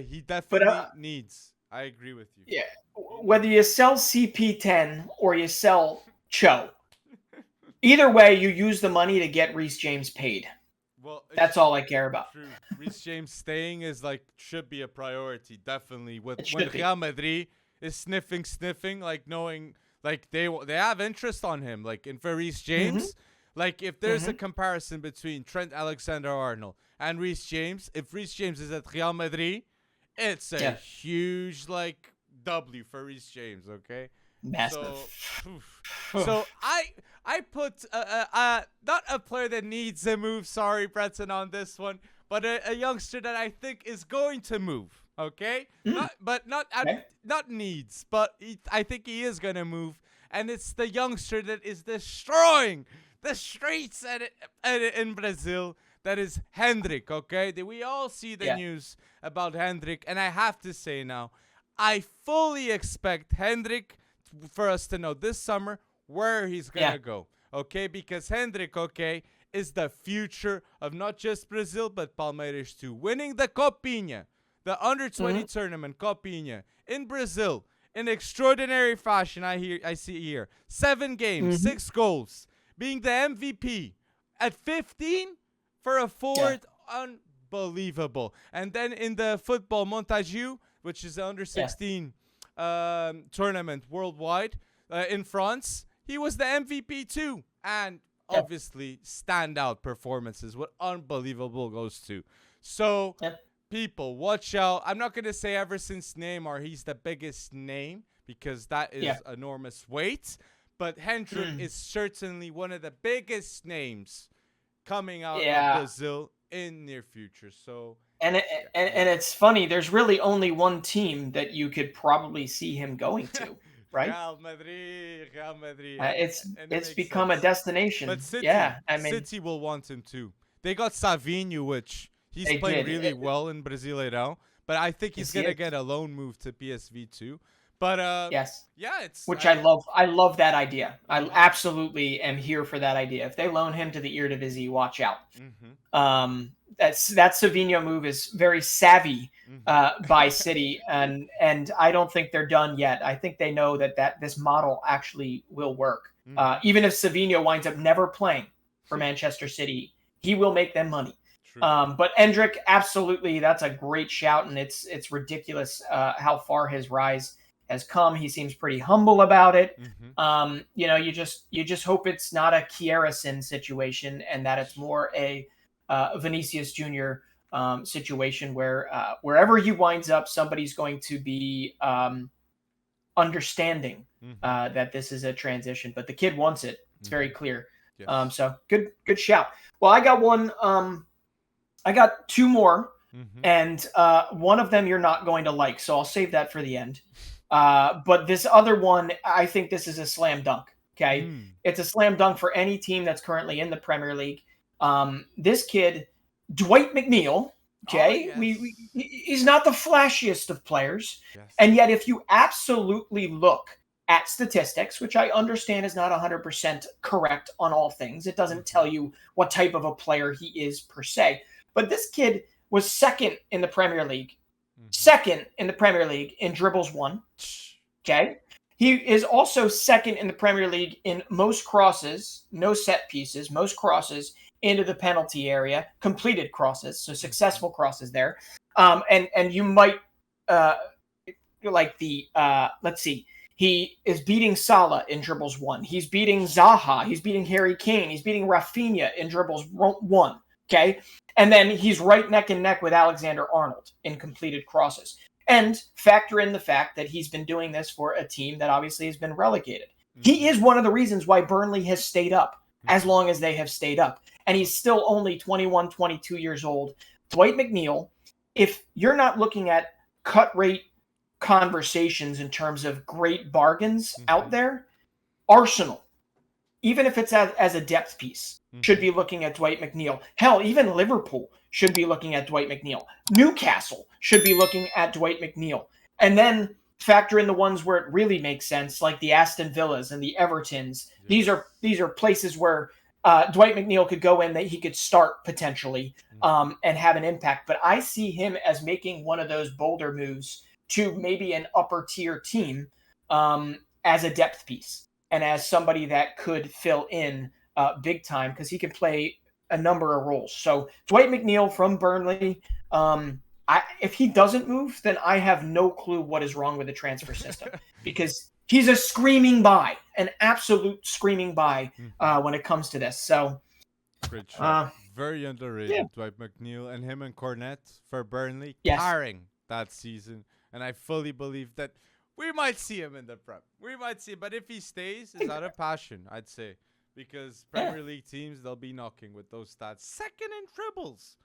he definitely needs. I agree with you. Yeah. Whether you sell CP10 or you sell Cho, either way, you use the money to get Reece James paid. Well, that's all I care about. True. Reece James staying is should be a priority, definitely. When be. Real Madrid is sniffing, like knowing, like they have interest on him, like and for Reece James, like if there's a comparison between Trent Alexander-Arnold and Reece James, if Reece James is at Real Madrid, it's a huge W for Reece James. Okay. Massive. So I put not a player that needs a move. Sorry, Breton, on this one, but a youngster that I think is going to move. Okay, not needs, but I think he is gonna move, and it's the youngster that is destroying the streets in Brazil. That is Hendrik. Okay, did we all see the news about Hendrik? And I have to say now, I fully expect Hendrik for us to know this summer where he's gonna go, okay? Because Hendrik, is the future of not just Brazil but Palmeiras too. Winning the Copinha, the under-20 tournament Copinha in Brazil in extraordinary fashion. I see here 7 games, 6 goals, being the MVP at 15 for a forward, unbelievable. And then in the football Montagu, which is the under-16 tournament worldwide in France, he was the MVP too, and obviously standout performances with unbelievable goals too. So people, watch out. I'm not gonna say ever since Neymar he's the biggest name, because that is enormous weight, but Hendrik is certainly one of the biggest names coming out of Brazil in near future. So and it's funny, there's really only one team that you could probably see him going to, right? Real Madrid. It's become a destination. But City, I mean, City will want him too. They got Savinho, which he's playing really well in Brasileirão, but I think he's gonna get a loan move to PSV too. But I love. I love that idea. I absolutely am here for that idea. If they loan him to the Eredivisie, watch out. That Savinho move is very savvy by City, and I don't think they're done yet. I think they know that this model actually will work. Even if Savinho winds up never playing for Manchester City, he will make them money. But Hendrik, absolutely, that's a great shout, and it's ridiculous how far his rise has come. He seems pretty humble about it. You just hope it's not a Kvaratskhelia situation, and that it's more a Vinicius Jr. Situation where wherever he winds up, somebody's going to be understanding that this is a transition. But the kid wants it. It's very clear. Yes. So good shout. Well, I got one. I got 2 more, and one of them you're not going to like, so I'll save that for the end. But this other one, I think this is a slam dunk. Okay, it's a slam dunk for any team that's currently in the Premier League. This kid, Dwight McNeil. Okay, he's not the flashiest of players, and yet if you absolutely look at statistics, which I understand is not 100% correct on all things, it doesn't tell you what type of a player he is per se. But this kid was second in the Premier League. Second in the Premier League in dribbles won. Okay. He is also second in the Premier League in most crosses, no set pieces, most crosses into the penalty area, completed crosses, so successful crosses there. And you might like the let's see. He is beating Salah in dribbles 1. He's beating Zaha. He's beating Harry Kane. He's beating Rafinha in dribbles 1. Okay. And then he's right neck and neck with Alexander-Arnold in completed crosses. And factor in the fact that he's been doing this for a team that obviously has been relegated. He is one of the reasons why Burnley has stayed up as long as they have stayed up. And he's still only 21, 22 years old. Dwight McNeil, if you're not looking at cut rate conversations in terms of great bargains out there, Arsenal, even if it's as a depth piece, should be looking at Dwight McNeil. Hell, even Liverpool should be looking at Dwight McNeil. Newcastle should be looking at Dwight McNeil. And then factor in the ones where it really makes sense, like the Aston Villas and the Evertons. Yes. These are places where Dwight McNeil could go in, that he could start potentially and have an impact. But I see him as making one of those bolder moves to maybe an upper tier team as a depth piece and as somebody that could fill in big time, because he can play a number of roles. So Dwight McNeil from Burnley, if he doesn't move, then I have no clue what is wrong with the transfer system, because he's a screaming buy, an absolute screaming buy when it comes to this. So Great shot. Very underrated, Dwight McNeil, and him and Cornet for Burnley carrying that season. And I fully believe that we might see him in the Prem. We might see him, but if he stays, it's out of passion, I'd say. Because Premier League teams, they'll be knocking with those stats. Second in dribbles.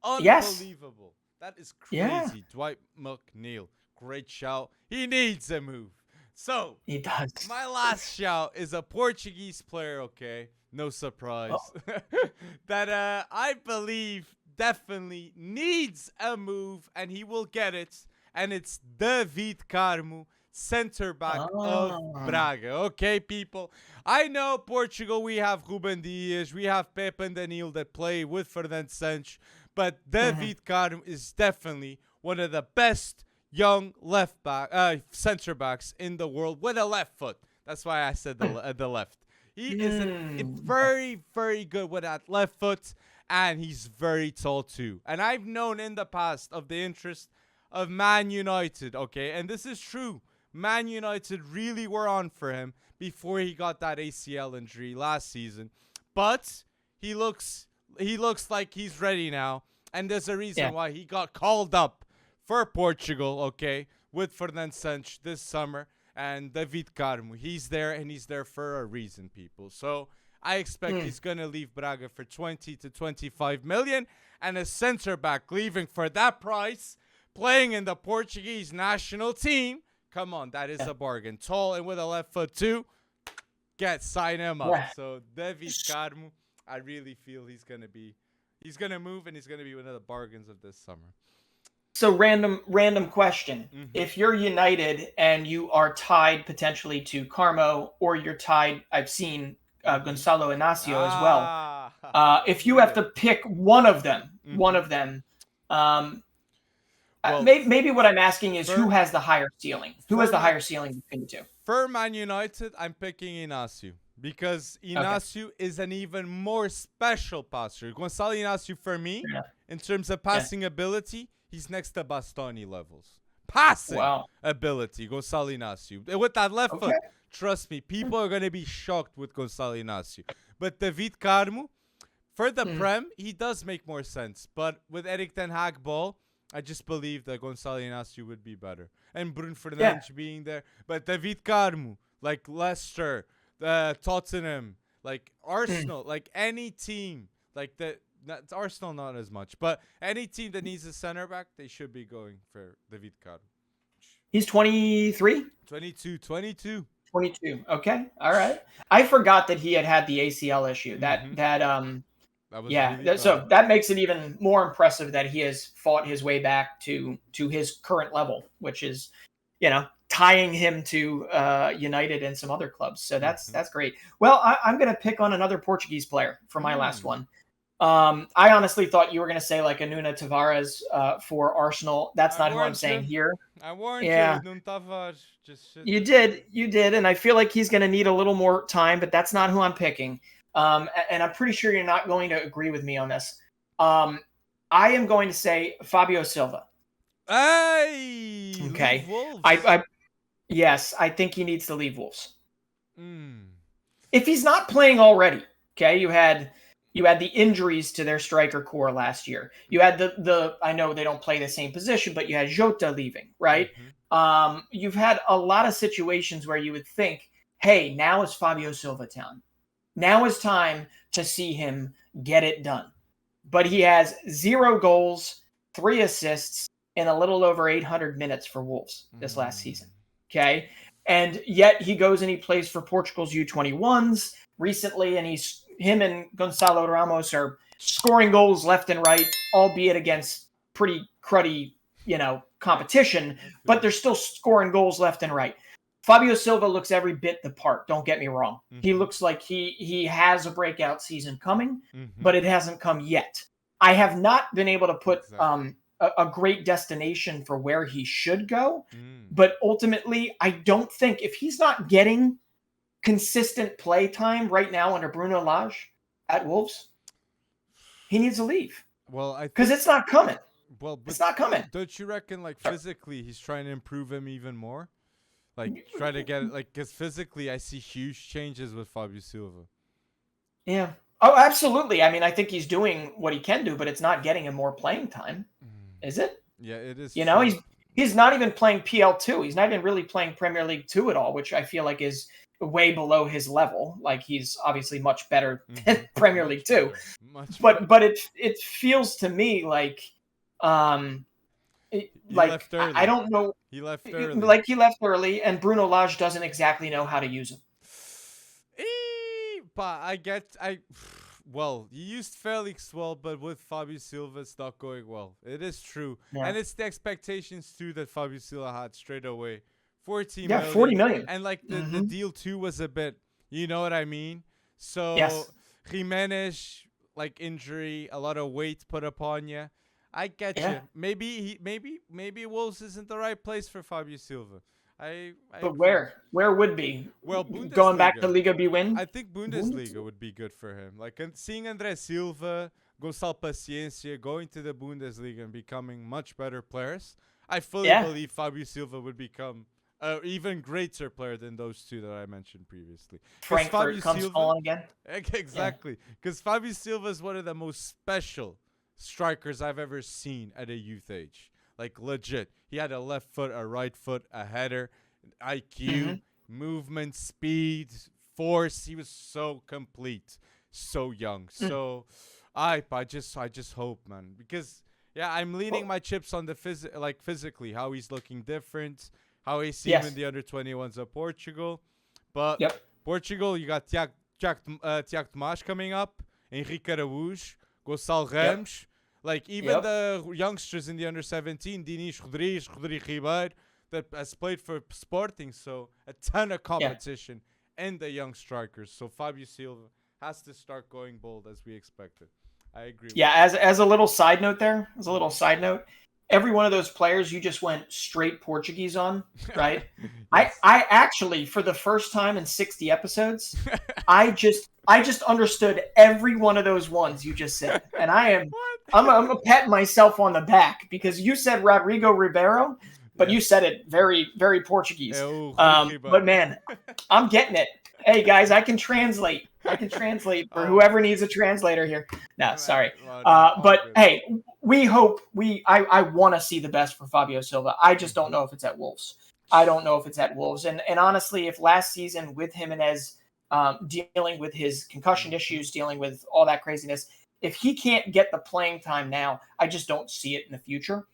Unbelievable. That is crazy. Yeah. Dwight McNeil. Great shout. He needs a move. So, he does. My last shout is a Portuguese player, okay? No surprise. That I believe definitely needs a move, and he will get it. And it's David Carmo, center back of Braga. Okay, people? I know Portugal, we have Ruben Dias, we have Pepe and Danilo that play with Fernando Santos, but David Carmo is definitely one of the best young center backs in the world with a left foot. That's why I said the left. He is very, very good with that left foot, and he's very tall too. And I've known in the past of the interest of Man United, okay? And this is true. Man United really were on for him before he got that ACL injury last season. But he looks like he's ready now. And there's a reason why he got called up for Portugal, okay, with Fernando Santos this summer. And David Carmo, he's there, and he's there for a reason, people. So I expect he's going to leave Braga for 20 to 25 million. And a center back leaving for that price, playing in the Portuguese national team. Come on, that is a bargain. Tall and with a left foot too. Sign him up. Yeah. So David Carmo, I really feel he's gonna move, and he's gonna be one of the bargains of this summer. So random question. If you're United and you are tied potentially to Carmo, or you're tied, I've seen Gonçalo Inácio as well. If you have to pick one of them, well, maybe what I'm asking is who has the higher ceiling? Who has the higher ceiling between the two? For Man United, I'm picking Inácio, because Inácio is an even more special passer. Gonçalo Inácio, for me, in terms of passing ability, he's next to Bastoni levels. Passing ability, Gonçalo Inácio. With that left foot, trust me, people are going to be shocked with Gonçalo Inácio. But David Carmo, for the Prem, he does make more sense. But with Erik ten Hag ball, I just believe that Gonçalo Inácio would be better. And Bruno Fernandes being there. But David Carmo, like Leicester, Tottenham, like Arsenal, like any team, like Arsenal not as much, but any team that needs a center back, they should be going for David Carmo. He's 23? 22. Okay. All right. I forgot that he had the ACL issue. So that makes it even more impressive that he has fought his way back to his current level, which is, tying him to United and some other clubs. So that's great. Well, I'm going to pick on another Portuguese player for my last one. I honestly thought you were going to say like a Nuno Tavares for Arsenal. That's not who I'm saying here. I warned you, Nuno Tavares. You did, and I feel like he's going to need a little more time, but that's not who I'm picking. And I'm pretty sure you're not going to agree with me on this. I am going to say Fabio Silva. Hey, Okay. leave Wolves. Yes, I think he needs to leave Wolves. Mm. If he's not playing already, okay, you had the injuries to their striker core last year. You had the I know they don't play the same position, but you had Jota leaving, right? Mm-hmm. You've had a lot of situations where you would think, hey, now is Fabio Silva time. Now is time to see him get it done. But he has 0 goals, 3 assists in a little over 800 minutes for Wolves this last season. Okay. And yet he goes and he plays for Portugal's U21s recently, and him and Gonçalo Ramos are scoring goals left and right, albeit against pretty cruddy, competition, but they're still scoring goals left and right. Fabio Silva looks every bit the part. Don't get me wrong. Mm-hmm. He looks like he has a breakout season coming, Mm-hmm. but it hasn't come yet. I have not been able to put Exactly. a great destination for where he should go. Mm. But ultimately, I don't think if he's not getting consistent play time right now under Bruno Lage at Wolves, he needs to leave. Well, because it's not coming. Well, but It's not coming. don't you reckon, like, physically he's trying to improve him even more? Like, try to get it, like, because physically I see huge changes with Fabio Silva. Yeah. Oh, absolutely. I mean, I think he's doing what he can do, but it's not getting him more playing time, is it? Yeah, it is. He's not even playing PL2. He's not even really playing Premier League 2 at all, which I feel like is way below his level. Like, he's obviously much better than Premier League 2. But it feels to me like I don't know. He left early. Like, he left early, and Bruno Lage doesn't exactly know how to use him. But well, you used Felix well, but with Fabio Silva, it's not going well. It is true. Yeah. And it's the expectations, too, that Fabio Silva had straight away. 40 million. And, like, the deal, too, was a bit, you know what I mean? So, yes. Jimenez, like, injury, a lot of weight put upon you. I get you. Maybe Wolves isn't the right place for Fabio Silva. But where would be? Well, Bundesliga. Going back to Liga B win? I think Bundesliga would be good for him. Like, seeing André Silva, Gonçalo Paciencia going to the Bundesliga and becoming much better players, I fully believe Fabio Silva would become an even greater player than those two that I mentioned previously. Frankfurt comes on again? Exactly. Because Fabio Silva is one of the most special strikers I've ever seen at a youth age. Like, legit. He had a left foot, a right foot, a header, IQ, movement, speed, force. He was so complete, so young. So I just hope, man. Because, I'm leaning my chips on the physically, how he's looking different, how I see him in the under-21s of Portugal. But Portugal, you got Tiago Tomás coming up, Henrique Araújo, Gonçalo Ramos. Like, even the youngsters in the under-17, Dinis Rodrigues, Rodrigo Ribeiro, that has played for Sporting, so a ton of competition, and the young strikers. So Fabio Silva has to start going bold as we expected. I agree. As a little side note there, every one of those players you just went straight Portuguese on, right? Yes. I actually, for the first time in 60 episodes, I just understood every one of those ones you just said. And I'm a pat myself on the back because you said Rodrigo Ribeiro, but you said it very, very Portuguese. But man, I'm getting it. Hey guys, I can translate. For whoever needs a translator here. No, sorry. But hey, I want to see the best for Fabio Silva. I just don't know if it's at Wolves. And honestly, if last season with Jimenez dealing with his concussion issues, dealing with all that craziness, if he can't get the playing time now, I just don't see it in the future.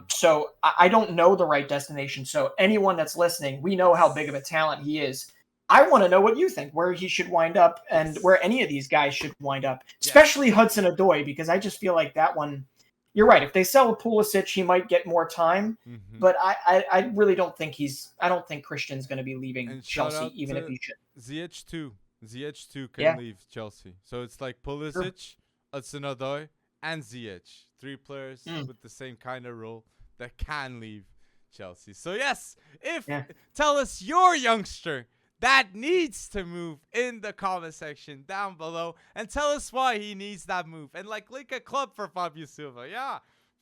So I don't know the right destination. So anyone that's listening, we know how big of a talent he is. I want to know what you think, where he should wind up and where any of these guys should wind up, especially Hudson-Odoi, because I just feel like that one, you're right. If they sell Pulisic, he might get more time, but I really don't think I don't think Christian's going to be leaving Chelsea, even if he should. Ziyech too can leave Chelsea. So it's like Pulisic, Hudson-Odoi, and Ziyech. 3 players with the same kind of role that can leave Chelsea. So tell us your youngster that needs to move in the comment section down below and tell us why he needs that move and link a club for Fabio Silva.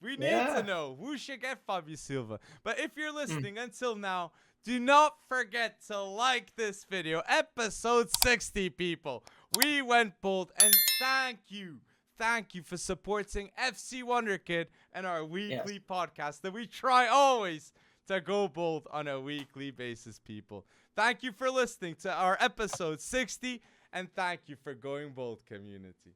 We need to know who should get Fabio Silva. But if you're listening until now, do not forget to like this video. Episode 60, people. We went bold, and thank you. Thank you for supporting FC Wonderkid and our weekly podcast that we try always to go bold on a weekly basis, people. Thank you for listening to our episode 60, and thank you for going bold, community.